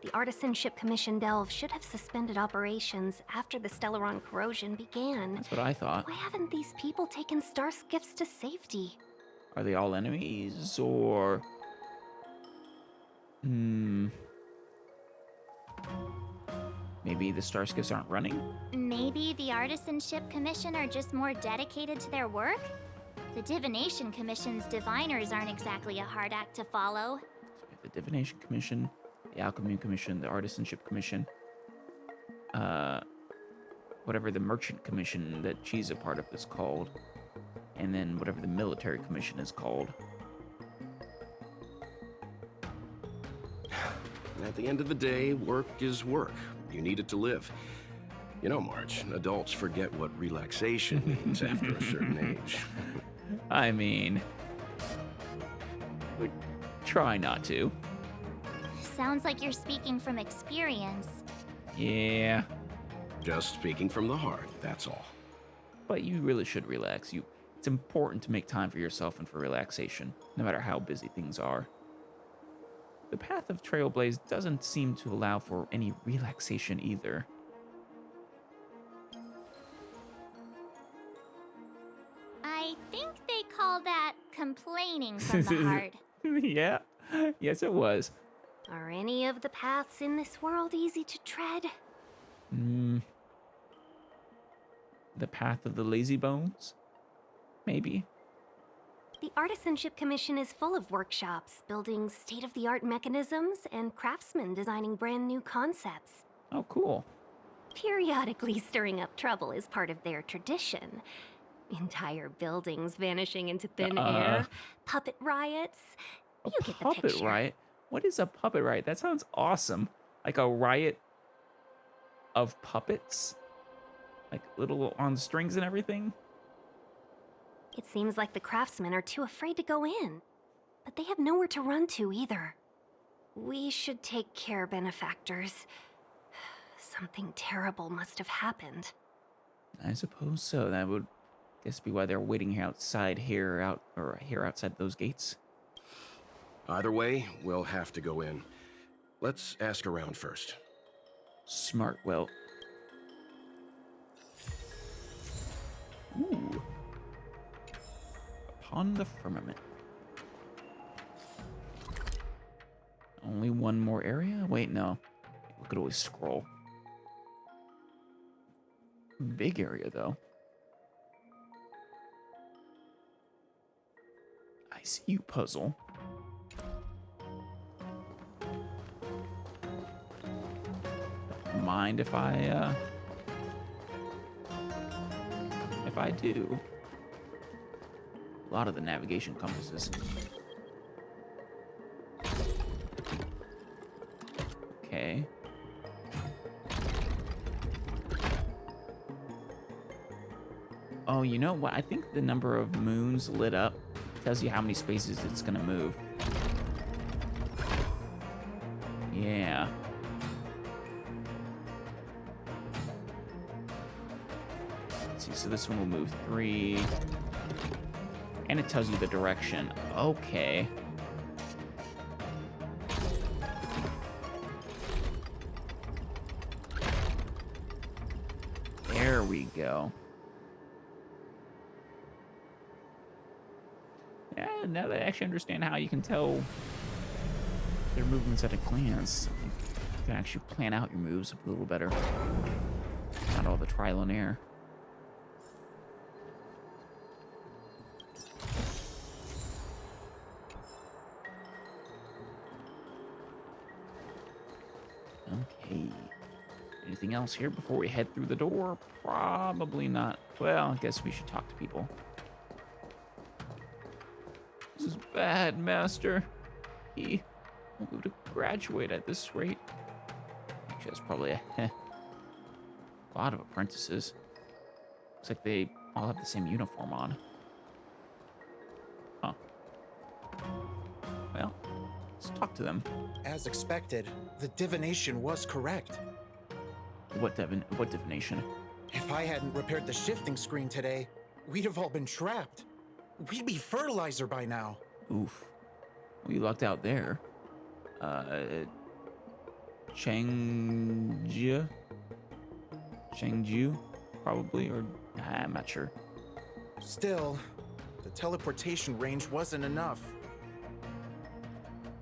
The Artisanship Commission delve should have suspended operations after the Stellaron corrosion began. That's what I thought. Why haven't these people taken star skiffs to safety? Are they all enemies, or... Maybe the star skiffs aren't running? Maybe the Artisanship Commission are just more dedicated to their work? The Divination Commission's diviners aren't exactly a hard act to follow. The Divination Commission, the Alchemy Commission, the Artisanship Commission, whatever the Merchant Commission that she's a part of is called, and then whatever the Military Commission is called. At the end of the day, work is work. You need it to live. You know, March, adults forget what relaxation means after a certain age. I mean, we try not to. Sounds like you're speaking from experience. Yeah, Just speaking from the heart, that's all. but you really should relax. It's important to make time for yourself and for relaxation, no matter how busy things are. The path of Trailblaze doesn't seem to allow for any relaxation either. I think they call that complaining from the heart. Yeah, yes it was. Are any of the paths in this world easy to tread? The path of the lazy bones? Maybe. The Artisanship Commission is full of workshops, building state-of-the-art mechanisms, and craftsmen designing brand new concepts. Oh, cool. Periodically stirring up trouble is part of their tradition. Entire buildings vanishing into thin air, puppet riots. A You get the puppet picture. riot? What is a puppet riot? That sounds awesome. Like a riot of puppets? Like little on strings and everything? It seems like the craftsmen are too afraid to go in. But they have nowhere to run to either. We should take care, benefactors. Something terrible must have happened. I suppose so. That would, guess, be why they're waiting outside here outside those gates. Either way, we'll have to go in. Let's ask around first. Smart. Well. Ooh. Upon the firmament. Only one more area? Wait, no. We could always scroll. Big area, though. I see you, puzzle. Don't mind if I do. A lot of the navigation compasses. Okay. Oh, you know what? I think the number of moons lit up tells you how many spaces it's gonna move. Yeah. Let's see, so this one will move 3. And it tells you the direction. Okay. There we go. Yeah, now that I actually understand how you can tell their movements at a glance, you can actually plan out your moves a little better. Not all the trial and error. Okay. Anything else here before we head through the door? Probably not. Well, I guess we should talk to people. This is bad, Master. He won't be able to graduate at this rate. Actually, that's probably a lot of apprentices. Looks like they all have the same uniform on. Huh. Well, let's talk to them. As expected, the divination was correct. What divination? If I hadn't repaired the shifting screen today, we'd have all been trapped. We'd be fertilizer by now. Oof. Well, you lucked out there. Changju, probably, or I'm not sure. Still, the teleportation range wasn't enough.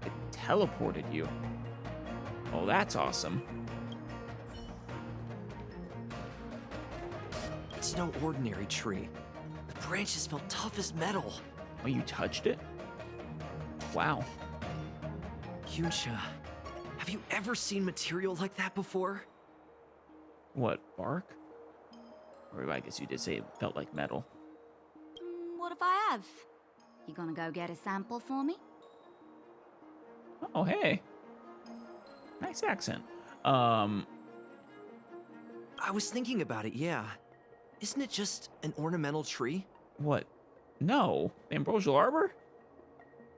It teleported you. Oh, that's awesome. It's no ordinary tree. The branches felt tough as metal. Oh, you touched it? Wow. Yunsha, have you ever seen material like that before? What, bark? Or I guess you did say it felt like metal. What if I have? You gonna go get a sample for me? Oh, hey. Nice accent. I was thinking about it, yeah. Isn't it just an ornamental tree? What? No. Ambrosial arbor?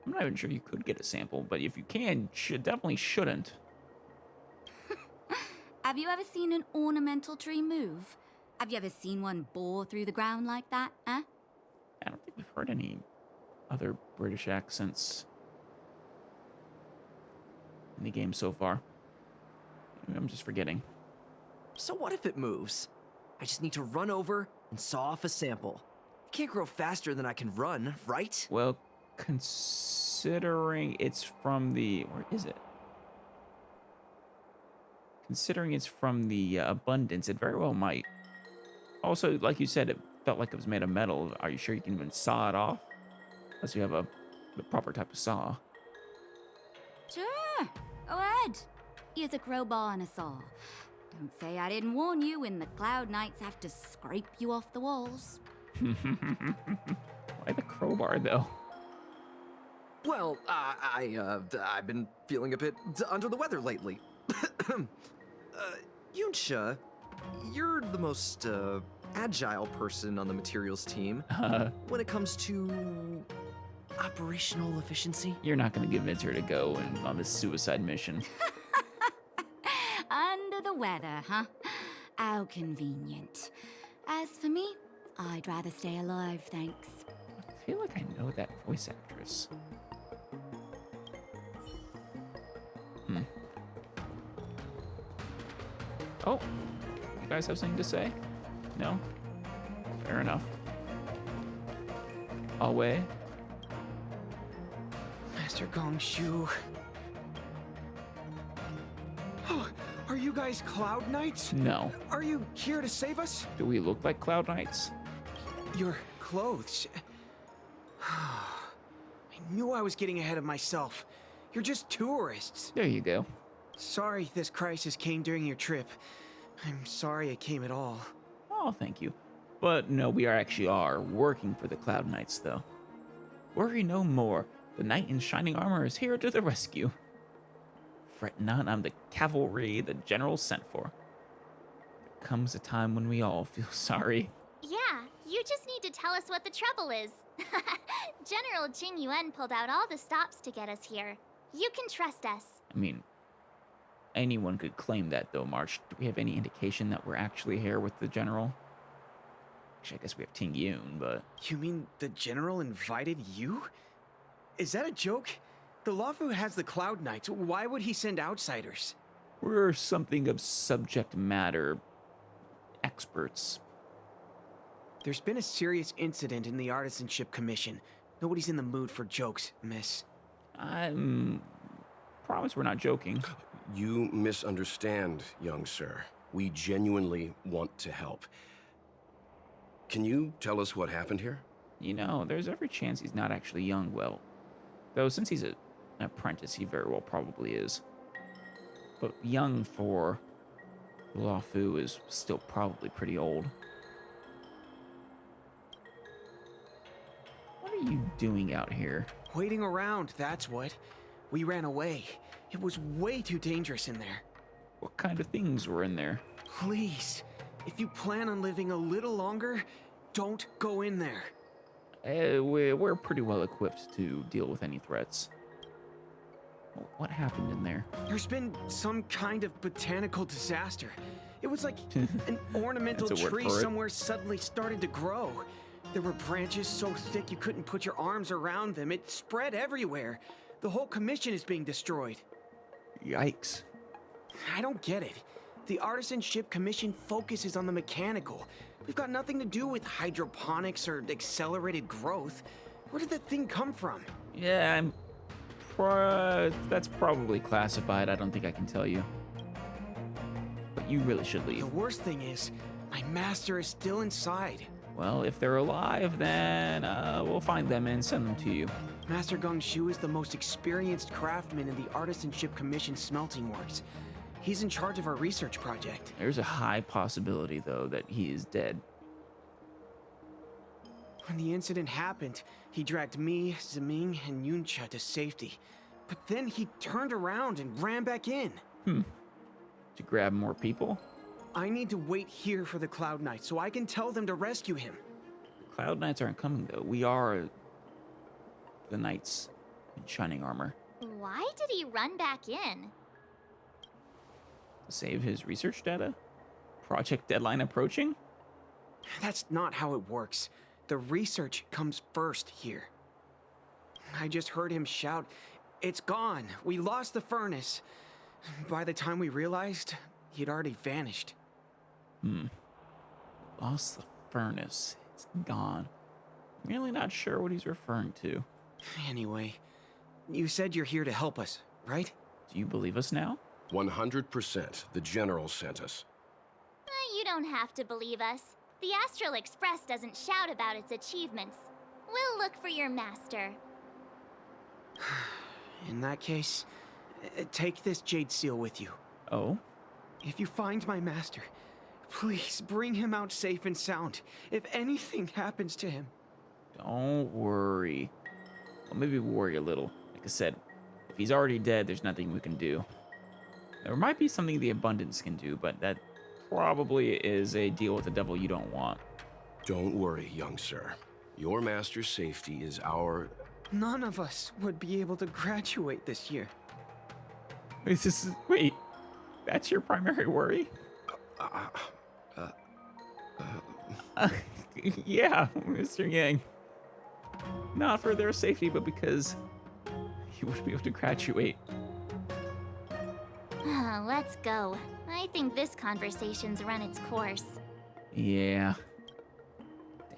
I'm not even sure you could get a sample, but if you can, definitely shouldn't. Have you ever seen an ornamental tree move? Have you ever seen one bore through the ground like that, huh? I don't think we've heard any other British accents in the game so far. Maybe I'm just forgetting. So what if it moves? I just need to run over and saw off a sample. It can't grow faster than I can run, right? Well, considering it's from the... Where is it? Considering it's from the abundance, it very well might. Also, like you said, it felt like it was made of metal. Are you sure you can even saw it off? Unless you have the proper type of saw. Sure. Go ahead. Here's a crowbar and a saw. Don't say I didn't warn you when the Cloud Knights have to scrape you off the walls. Why the crowbar, though? Well, I've been feeling a bit under the weather lately. Yunsha, you're the most agile person on the materials team when it comes to operational efficiency. You're not going to convince her to go on this suicide mission. Under the weather, huh? How convenient. As for me, I'd rather stay alive, thanks. I feel like I know that voice actress. Oh, you guys have something to say? No? Fair enough. Away. Master Gongshu. Oh, are you guys Cloud Knights? No. Are you here to save us? Do we look like Cloud Knights? Your clothes. I knew I was getting ahead of myself. You're just tourists. There you go. Sorry this crisis came during your trip. I'm sorry it came at all. Oh, thank you. But no, we actually are working for the Cloud Knights, though. Worry no more. The knight in shining armor is here to the rescue. Fret not, I'm the cavalry the general sent for. There comes a time when we all feel sorry. Yeah, you just need to tell us what the trouble is. General Jing Yuan pulled out all the stops to get us here. You can trust us. I mean, anyone could claim that, though, March. Do we have any indication that we're actually here with the general? Actually, I guess we have Ting Yun, but... You mean the general invited you? Is that a joke? The Luofu has the Cloud Knights. Why would he send outsiders? We're something of subject matter experts. There's been a serious incident in the Artisanship Commission. Nobody's in the mood for jokes, miss. Promise we're not joking. You misunderstand, young sir. We genuinely want to help. Can you tell us what happened here? You know, there's every chance he's not actually young, well. Though since he's an apprentice, he very well probably is. But young for Luofu is still probably pretty old. What are you doing out here? Waiting around, that's what. We ran away. It was way too dangerous in there. What kind of things were in there? Please, if you plan on living a little longer, don't go in there. We're pretty well equipped to deal with any threats. What happened in there? There's been some kind of botanical disaster. It was like an ornamental tree somewhere suddenly started to grow. There were branches so thick you couldn't put your arms around them. It spread everywhere. The whole commission is being destroyed. Yikes. I don't get it. The Artisanship Commission focuses on the mechanical. We've got nothing to do with hydroponics or accelerated growth. Where did that thing come from? Yeah, that's probably classified. I don't think I can tell you. But you really should leave. The worst thing is, my master is still inside. Well, if they're alive, then we'll find them and send them to you. Master Gongshu is the most experienced craftsman in the Artisanship Commission smelting works. He's in charge of our research project. There's a high possibility, though, that he is dead. When the incident happened, he dragged me, Zeming, and Yuncha to safety. But then he turned around and ran back in. To grab more people? I need to wait here for the Cloud Knights so I can tell them to rescue him. The Cloud Knights aren't coming, though. We are the Knights in shining armor. Why did he run back in? To save his research data? Project deadline approaching? That's not how it works. The research comes first here. I just heard him shout, "It's gone! We lost the furnace!" By the time we realized, he'd already vanished. Lost the furnace. It's gone. Really not sure what he's referring to. Anyway, you said you're here to help us, right? Do you believe us now? 100%. The General sent us. You don't have to believe us. The Astral Express doesn't shout about its achievements. We'll look for your master. In that case, take this jade seal with you. Oh? If you find my master, please bring him out safe and sound. If anything happens to him. Don't worry. Well, maybe we worry a little. Like I said, if he's already dead, there's nothing we can do. There might be something the Abundance can do, but that probably is a deal with the devil you don't want. Don't worry, young sir. Your master's safety is our... None of us would be able to graduate this year. Wait, that's your primary worry? Yeah, Mr. Yang. Not for their safety, but because you wouldn't be able to graduate. Let's go. I think this conversation's run its course. Yeah.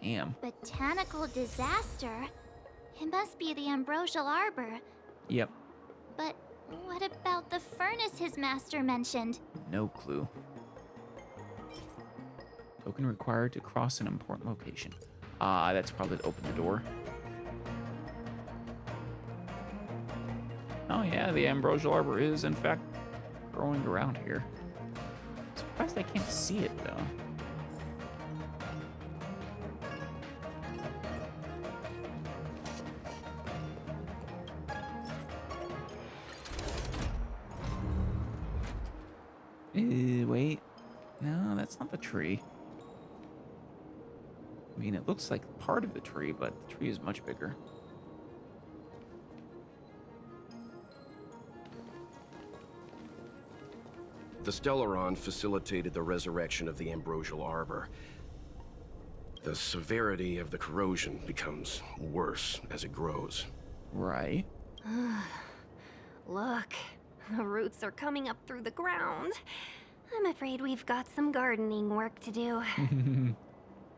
Damn. Botanical disaster? It must be the Ambrosial Arbor. Yep. But what about the furnace his master mentioned? No clue. Token required to cross an important location. That's probably to open the door. Oh yeah, the Ambrosial Arbor is in fact growing around here. Surprised I can't see it though. Wait. No, that's not the tree. I mean, it looks like part of the tree, but the tree is much bigger. The Stellaron facilitated the resurrection of the Ambrosial Arbor. The severity of the corrosion becomes worse as it grows. Right. Look, the roots are coming up through the ground. I'm afraid we've got some gardening work to do.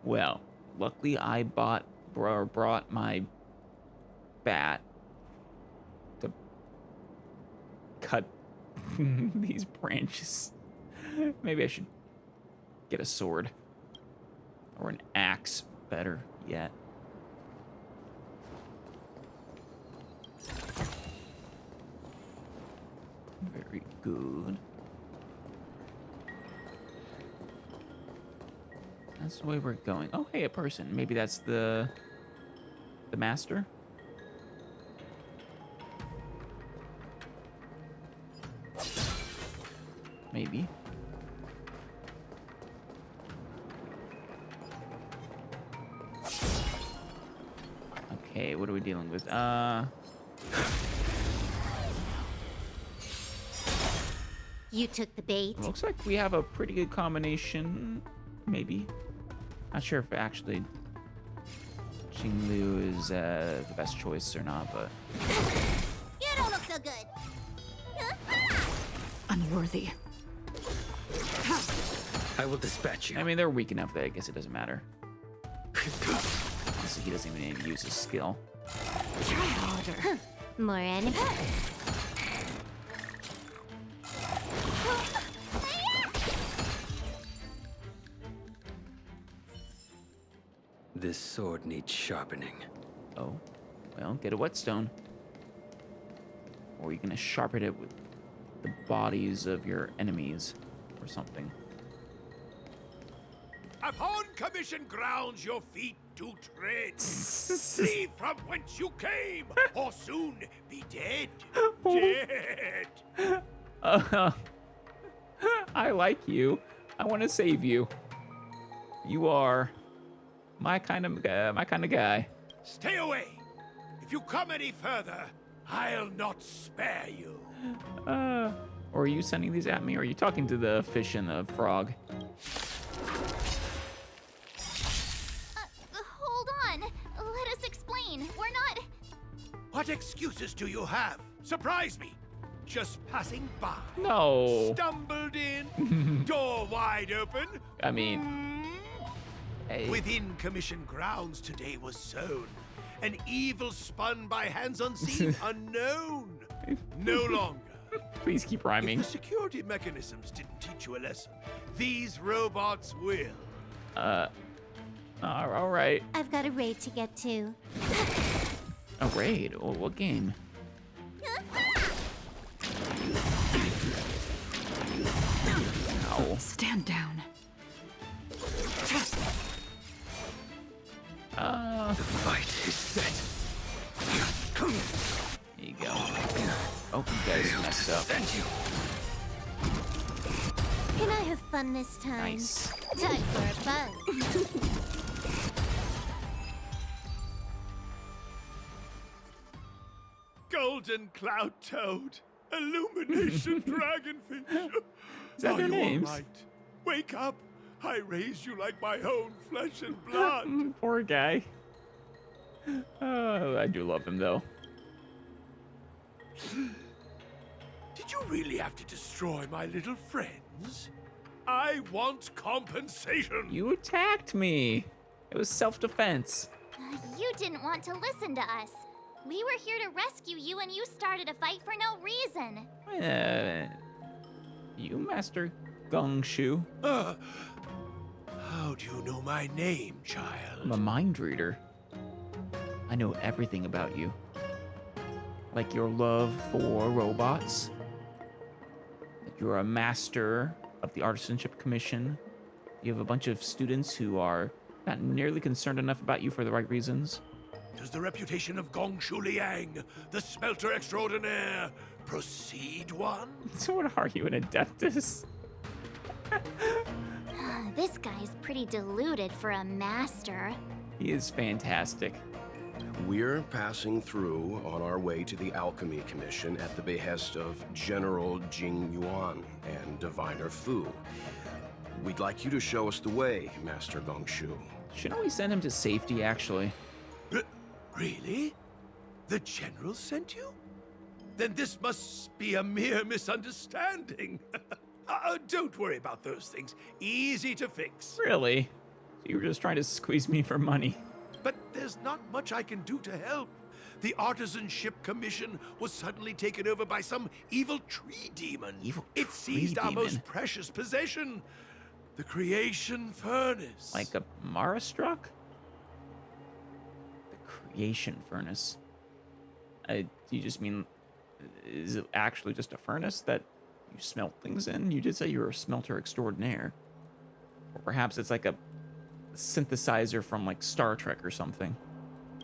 Well, luckily I brought my bat to cut these branches. Maybe I should get a sword. Or an axe, better yet. Very good. That's the way we're going. Oh, hey, a person. Maybe that's the master? Maybe. Okay, what are we dealing with? You took the bait. Looks like we have a pretty good combination. Maybe. Not sure if actually Xinglu is the best choice or not, but... You don't look so good. Unworthy. I will dispatch you. I mean, they're weak enough that I guess it doesn't matter. So he doesn't even need to use his skill. Try harder. More enemies. This sword needs sharpening. Oh, well, get a whetstone. Or you're gonna sharpen it with the bodies of your enemies or something. Upon commission grounds your feet do tread. Leave from whence you came, or soon be dead. Dead. I like you. I want to save you. You are my kind of guy. Stay away. If you come any further, I'll not spare you. Or are you sending these at me, or are you talking to the fish and the frog? Hold on. Let us explain. We're not... What excuses do you have? Surprise me. Just passing by. No. Stumbled in. Door wide open. I mean... Hey. Within commission grounds today was sown. An evil spun by hands unseen, unknown. No longer. Please keep rhyming. If the security mechanisms didn't teach you a lesson, these robots will. All right. I've got a raid to get to. A raid? Oh, what game? Ow. Stand down. The fight is set. you go. Oh, you guys messed up. Can I have fun this time? Nice. Time for a buzz. Golden Cloud Toad, Illumination Dragonfish. Is that Are their you names? all right? Wake up! I raised you like my own flesh and blood. Poor guy. Oh, I do love him though. Did you really have to destroy my little friends? I want compensation. You attacked me. It was self-defense. You didn't want to listen to us. We were here to rescue you and you started a fight for no reason. You, Master Gongshu? How do you know my name, child? I'm a mind reader. I know everything about you. Like your love for robots. That you're a master of the Artisanship Commission. You have a bunch of students who are not nearly concerned enough about you for the right reasons. Does the reputation of Gongshu Liang, the smelter extraordinaire, precede one? So what are you, an adeptus? This guy's pretty deluded for a master. He is fantastic. We're passing through on our way to the Alchemy Commission at the behest of General Jing Yuan and Diviner Fu. We'd like you to show us the way, Master Gongshu. Shouldn't we send him to safety, actually? Really? The General sent you? Then this must be a mere misunderstanding. Don't worry about those things. Easy to fix. Really? So you were just trying to squeeze me for money? But there's not much I can do to help. The Artisanship Commission was suddenly taken over by some evil tree demon. It seized our most precious possession, the creation furnace. Like a Mara struck? The creation furnace. Do you just mean, is it actually just a furnace that you smelt things in? You did say you were a smelter extraordinaire. Or perhaps it's like a synthesizer from like Star Trek or something.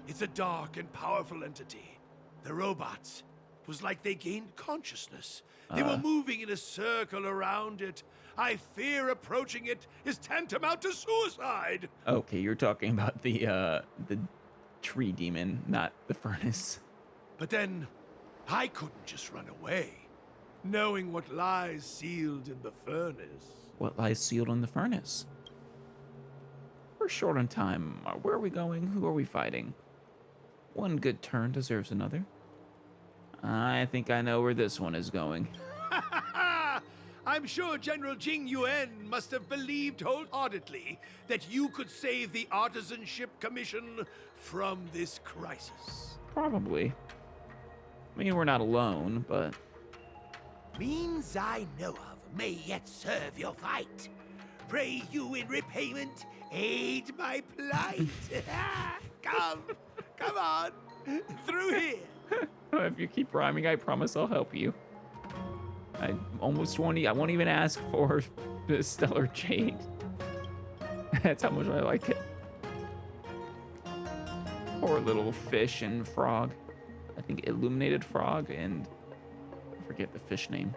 It's a dark and powerful entity. The robots. It was like they gained consciousness. They were moving in a circle around it. I fear approaching it is tantamount to suicide. Okay, you're talking about the tree demon, not the furnace. But then, I couldn't just run away, knowing what lies sealed in the furnace. What lies sealed in the furnace? We're short on time. Where are we going? Who are we fighting? One good turn deserves another. I think I know where this one is going. I'm sure General Jing Yuan must have believed wholeheartedly that you could save the Artisanship Commission from this crisis. Probably. I mean, we're not alone, but... Means I know of may yet serve your fight. Pray you in repayment aid my plight. Come on, through here. If you keep rhyming, I promise I'll help you. I almost won't even ask for the Stellar Jade. That's how much I like it. Poor little fish and frog. I think Illuminated Frog and I forget the fish name.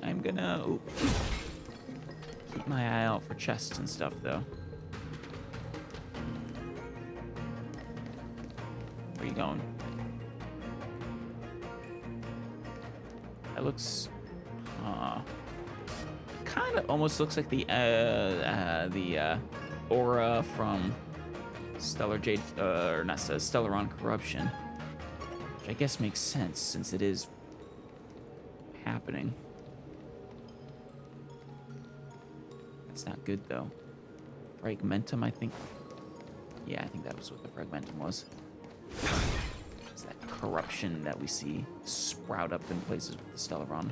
I'm gonna keep my eye out for chests and stuff though. Where you going? That looks kind of almost looks like the aura from Stellar Jade, or not Stellaron Corruption, which I guess makes sense since it is happening. That's not good though. Fragmentum, I think. Yeah, I think that was what the Fragmentum was. It's that corruption that we see sprout up in places with the Stellaron.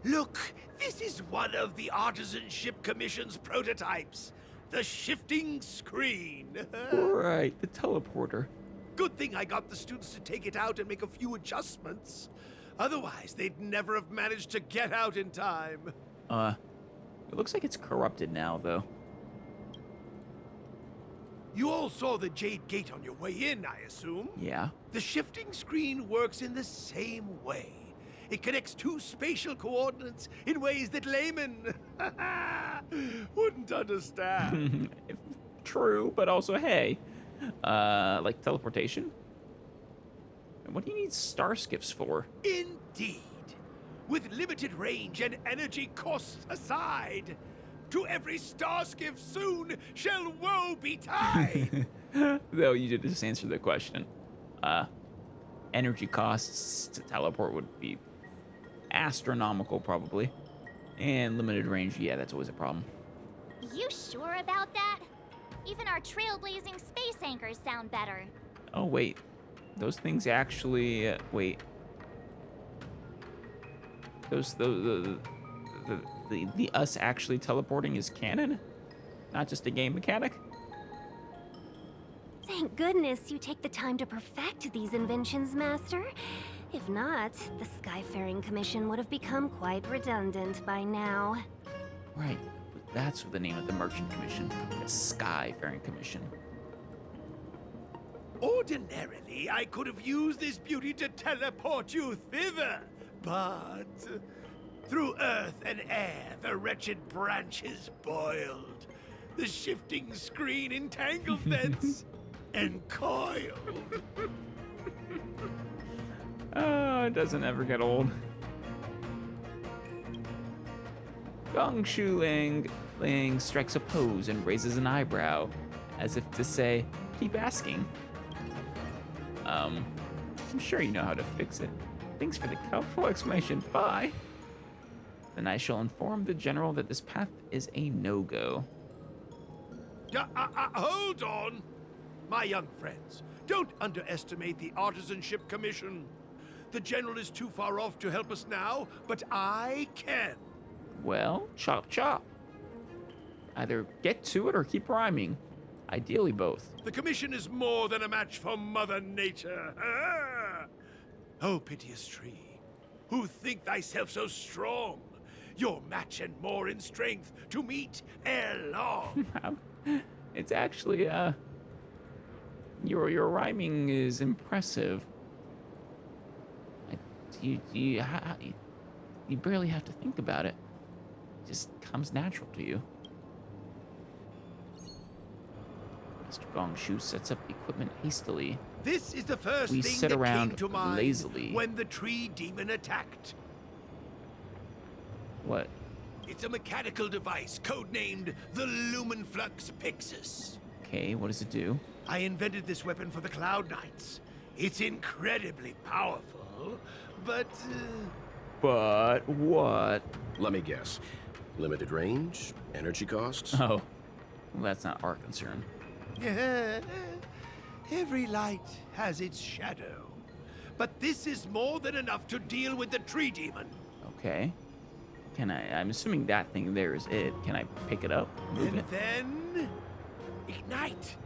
Look, this is one of the Artisanship Commission's prototypes. The shifting screen. Right, the teleporter. Good thing I got the students to take it out and make a few adjustments. Otherwise, they'd never have managed to get out in time. It looks like it's corrupted now, though. You all saw the Jade Gate on your way in, I assume? Yeah. The shifting screen works in the same way. It connects two spatial coordinates in ways that laymen wouldn't understand. True, but also, hey, like teleportation? What do you need star skiffs for? Indeed. With limited range and energy costs aside, to every star skiff soon shall woe betide. Though you did just answer the question. Energy costs to teleport would be astronomical, probably. And limited range, yeah, that's always a problem. You sure about that? Even our trailblazing space anchors sound better. Oh, wait. Those things actually, wait. The us actually teleporting is canon? Not just a game mechanic? Thank goodness you take the time to perfect these inventions, Master. If not, the Skyfaring Commission would have become quite redundant by now. Right, but that's the name of the Merchant Commission, the Skyfaring Commission. Ordinarily, I could have used this beauty to teleport you thither, but through earth and air, the wretched branches boiled. The shifting screen entangled thence and coiled. Oh, it doesn't ever get old. Gongshu Ling strikes a pose and raises an eyebrow, as if to say, keep asking. I'm sure you know how to fix it. Thanks for the helpful explanation. Bye. Then I shall inform the general that this path is a no-go. Hold on! My young friends, don't underestimate the Artisanship Commission. The general is too far off to help us now, but I can. Well, chop chop. Either get to it or keep rhyming. Ideally both. The commission is more than a match for Mother Nature. Oh, piteous tree, who think thyself so strong, your match and more in strength to meet ere long. It's actually, your rhyming is impressive. You barely have to think about it. It just comes natural to you. Mr. Gongshu sets up the equipment hastily. This is the first we thing sit that around came to mind lazily. when the tree demon attacked. What? It's a mechanical device codenamed the Lumenflux Pixis. Okay, what does it do? I invented this weapon for the Cloud Knights. It's incredibly powerful, but... But what? Let me guess. Limited range? Energy costs? Oh, well, that's not our concern. Every light has its shadow. But this is more than enough to deal with the tree demon. Okay. I'm assuming that thing there is it. Can I pick it up? Move And it? then... ignite!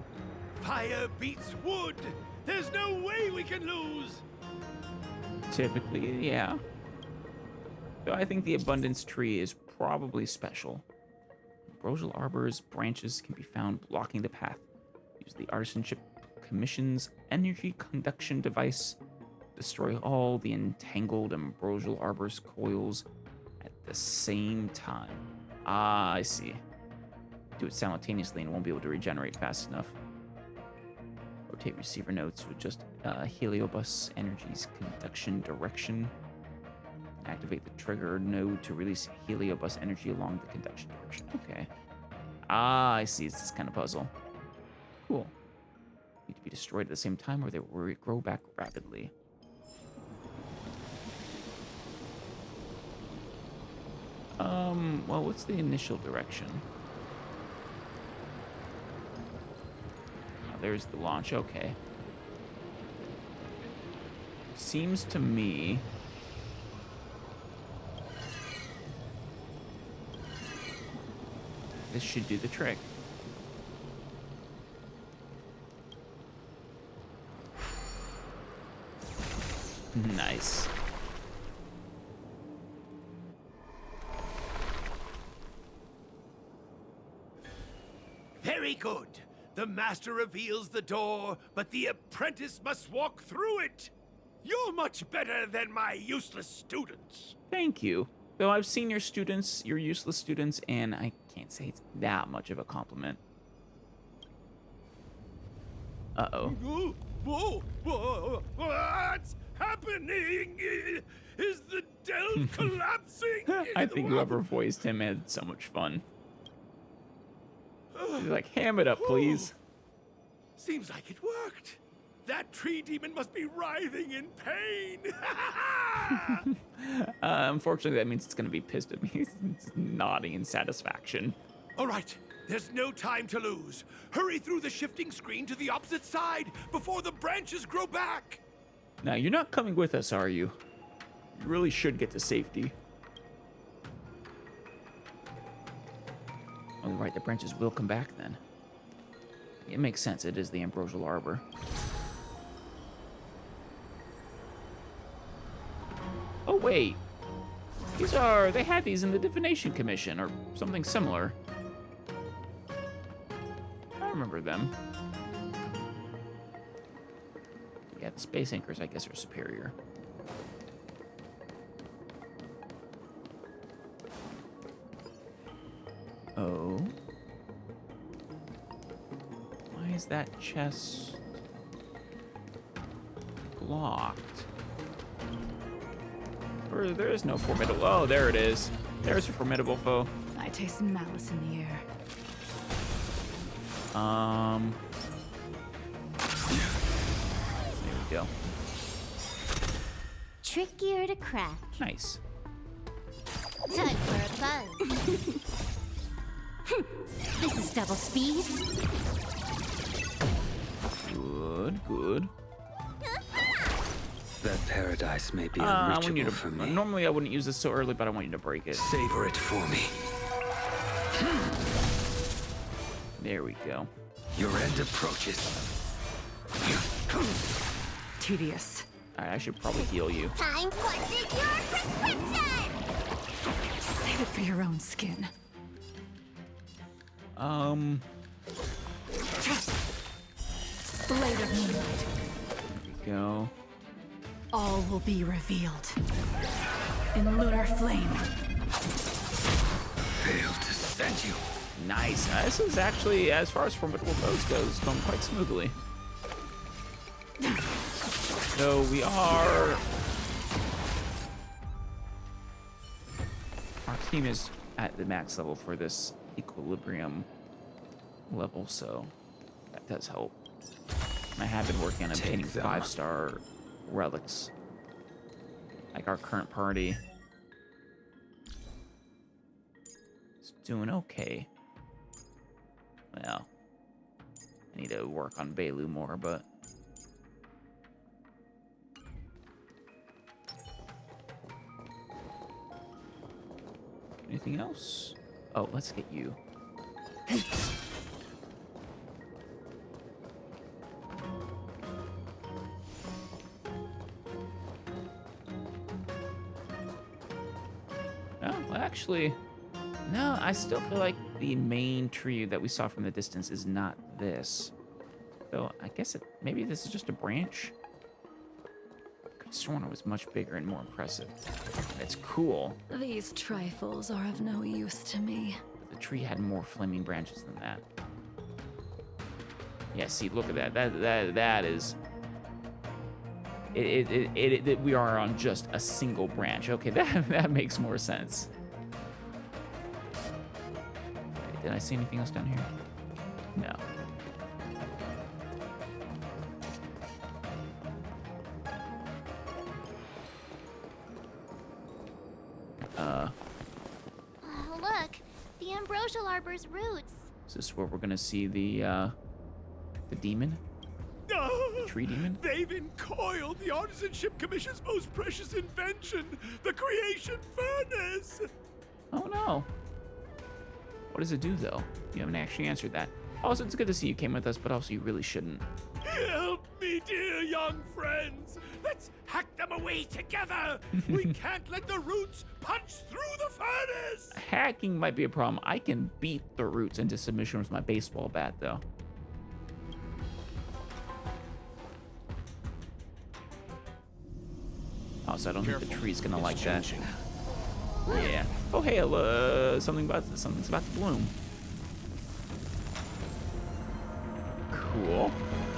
Fire beats wood! There's no way we can lose! Typically, yeah. So I think the abundance tree is probably special. Ambrosial Arbor's branches can be found blocking the path. Use the Artisanship Commission's energy conduction device. Destroy all the entangled Ambrosial Arbor's coils at the same time. Ah, I see. Do it simultaneously and won't be able to regenerate fast enough. Rotate receiver nodes to adjust Heliobus Energy's conduction direction. Activate the trigger node to release Heliobus energy along the conduction direction. Okay. Ah, I see. It's this kind of puzzle. Cool. Need to be destroyed at the same time or they will grow back rapidly. Well, what's the initial direction? Oh, there's the launch. Okay. Seems to me... this should do the trick. Nice. Very good. The master reveals the door, but the apprentice must walk through it. You're much better than my useless students. Thank you. Though I've seen your students, your useless students, and I can't say it's that much of a compliment. Uh-oh. Whoa, whoa, what's happening? Is the delve collapsing? I think whoever voiced him had so much fun. He's like, ham it up, please. Seems like it worked. That tree demon must be writhing in pain. Unfortunately, that means it's going to be pissed at me. It's nodding in satisfaction. All right, there's no time to lose. Hurry through the shifting screen to the opposite side before the branches grow back. Now, you're not coming with us, are you? You really should get to safety. Oh, right, the branches will come back then. It makes sense. It is the Ambrosial Arbor. Oh, wait. They had these in the Divination Commission or something similar. I remember them. Yeah, the Space Anchors, I guess, are superior. Oh. Why is that chest blocked? Or there is no formidable. Oh, there it is. There's a formidable foe. I taste malice in the air. There we go. Trickier to crack. Nice. Time for a buzz. This is double speed. Good, good. That paradise may be I want you unreachable to, for me. normally I wouldn't use this so early, but I want you to break it. Savor it for me. There we go. Your end approaches. Tedious. Alright, I should probably heal you. Time for your prescription. Save it for your own skin. Blade of moonlight. There we go. All will be revealed in lunar flame. Failed to send you. Nice. This is actually, as far as formidable foes goes, going quite smoothly. So we are... Our team is at the max level for this equilibrium level, so that does help. I have been working on obtaining 5-star relics. Like our current party is doing okay. Well, I need to work on Bailu more, but anything else? Oh, let's get you. Oh, well, actually, no, I still feel like the main tree that we saw from the distance is not this. So I guess maybe this is just a branch. Could have sworn it was much bigger and more impressive. It's cool. These trifles are of no use to me. But the tree had more flaming branches than that. Yeah, see, look at that. That is. We are on just a single branch. Okay, that makes more sense. Did I see anything else down here? No. Oh, look, the Ambrosial Arbor's roots. Is this where we're gonna see the demon? The tree demon? They've encoiled the Artisanship Commission's most precious invention, the creation furnace. Oh no. What does it do though? You haven't actually answered that. Also, it's good to see you came with us, but also you really shouldn't. Help me My dear young friends, let's hack them away together. We can't let the roots punch through the furnace. Hacking might be a problem. I can beat the roots into submission with my baseball bat, though. Oh, so I don't think the tree's gonna like that. Yeah. Oh, hey, something's about to bloom. Cool.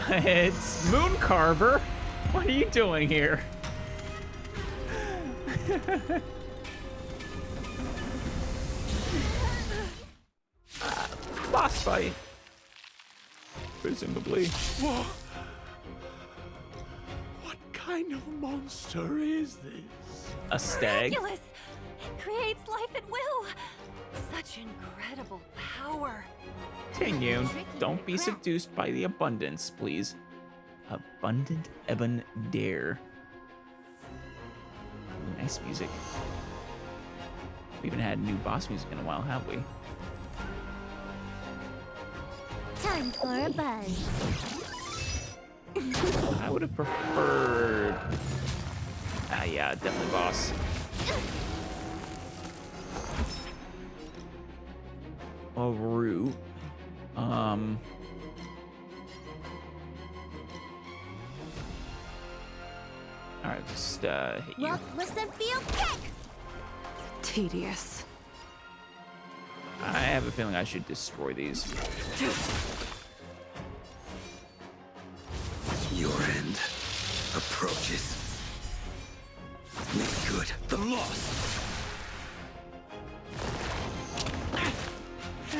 It's Moon Carver. What are you doing here? Boss fight. Presumably. Whoa. What kind of monster is this? A stag. Miraculous! It creates life at will. Such incredible power. Continue. Don't be seduced by the abundance, please. Abundant Ebon Dare. Ooh, nice music. We haven't had new boss music in a while, have we? Time for a buzz. I would have preferred... yeah, definitely boss. A root. Alright, just hit you. Look, listen, feel, kick! Tedious. I have a feeling I should destroy these. Your end approaches. Make good the loss.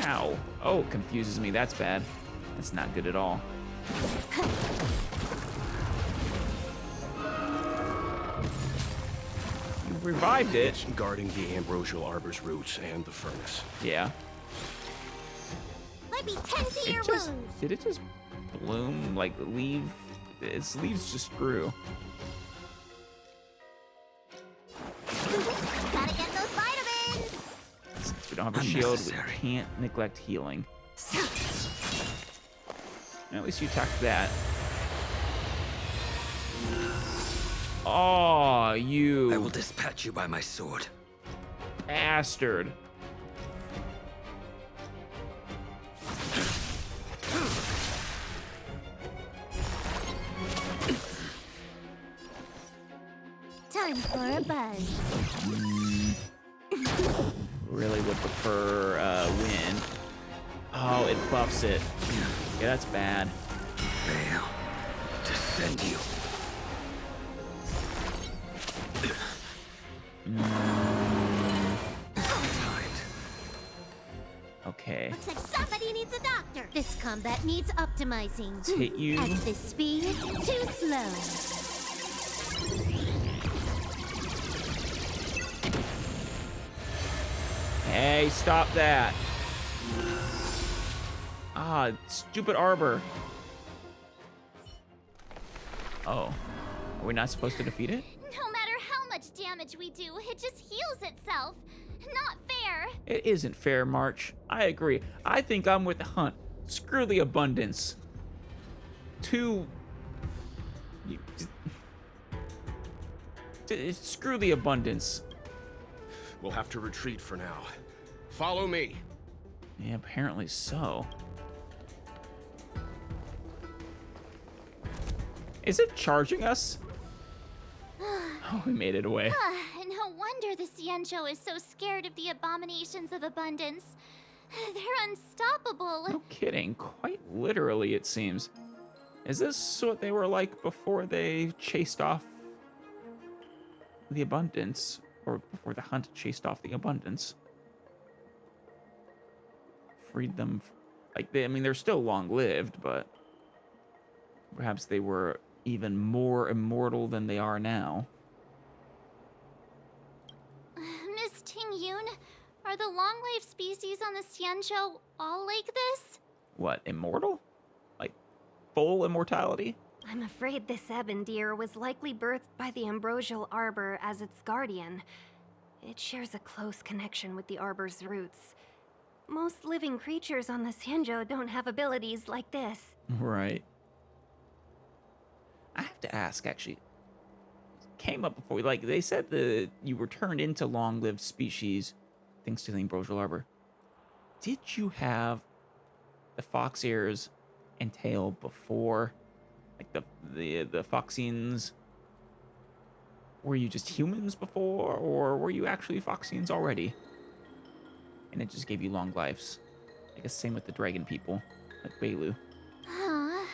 Ow. Oh, it confuses me. That's bad. That's not good at all. You revived it. It's guarding the ambrosial arbor's roots and the furnace. Yeah. Let me tend to your wounds. Did it just bloom? Like, its leaves just grew. Gotta get those vitamins. Since we don't have a shield, we can't neglect healing. At least you attacked that. Oh, you. I will dispatch you by my sword. Bastard. Time for a buzz. Really would prefer wind. Oh, it buffs it. Yeah, that's bad. Fail to send you. Okay. Looks like somebody needs a doctor. This combat needs optimizing. Let's hit you. At this speed, too slow. Hey, stop that. Ah, stupid arbor. Oh. Are we not supposed to defeat it? No matter how much damage we do, it just heals itself. Not fair. It isn't fair, March. I agree. I think I'm with the hunt. Screw the abundance. Screw the abundance. We'll have to retreat for now. Follow me. Yeah, apparently so. Is it charging us? Oh, we made it away. No wonder the Xianzhou is so scared of the abominations of abundance. They're unstoppable. No kidding. Quite literally, it seems. Is this what they were like before they chased off the abundance? Or before the hunt chased off the abundance? Freed them. Like, I mean, they're still long-lived, but perhaps they were even more immortal than they are now. Miss Ting-Yun, are the long-lived species on the Xianzhou all like this? What, immortal? Like, full immortality? I'm afraid this ebon deer was likely birthed by the ambrosial arbor as its guardian. It shares a close connection with the arbor's roots. Most living creatures on the Xianzhou don't have abilities like this. Right. I have to ask, actually. Came up before, like, they said that you were turned into long-lived species thanks to the Ambrosial Arbor. Did you have the fox ears and tail before? Like, the Foxians? Were you just humans before, or were you actually Foxians already? And it just gave you long lives. I guess same with the dragon people, like Bailu. Huh.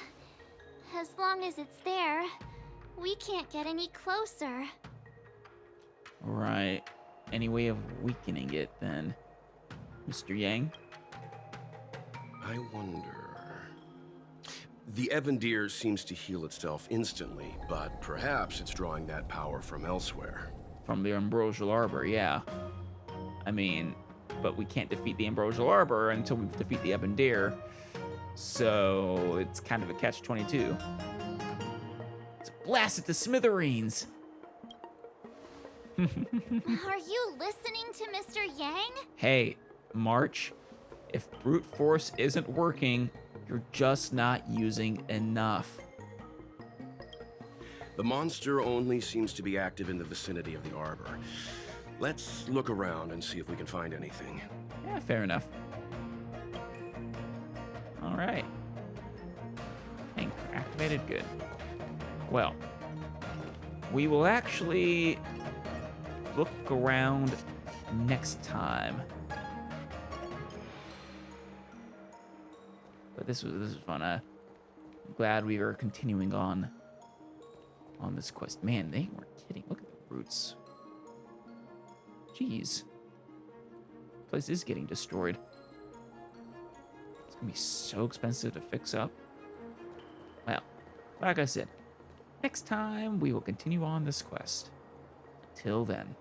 As long as it's there, we can't get any closer. Right. Any way of weakening it, then, Mr. Yang? I wonder... The Evandir seems to heal itself instantly, but perhaps it's drawing that power from elsewhere. From the Ambrosial Arbor, yeah. I mean, but we can't defeat the Ambrosial Arbor until we defeat the Evandir. So it's kind of a catch-22. Let's blast it to smithereens. Are you listening to Mr. Yang? Hey, March, if brute force isn't working, you're just not using enough. The monster only seems to be active in the vicinity of the arbor. Let's look around and see if we can find anything. Yeah, fair enough. All right. Anchor activated, good. Well, we will actually look around next time. But this was fun. I'm glad we are continuing on this quest. Man, they weren't kidding. Look at the roots. Jeez. The place is getting destroyed. It's gonna be so expensive to fix up. Well, like I said, next time we will continue on this quest. Till then.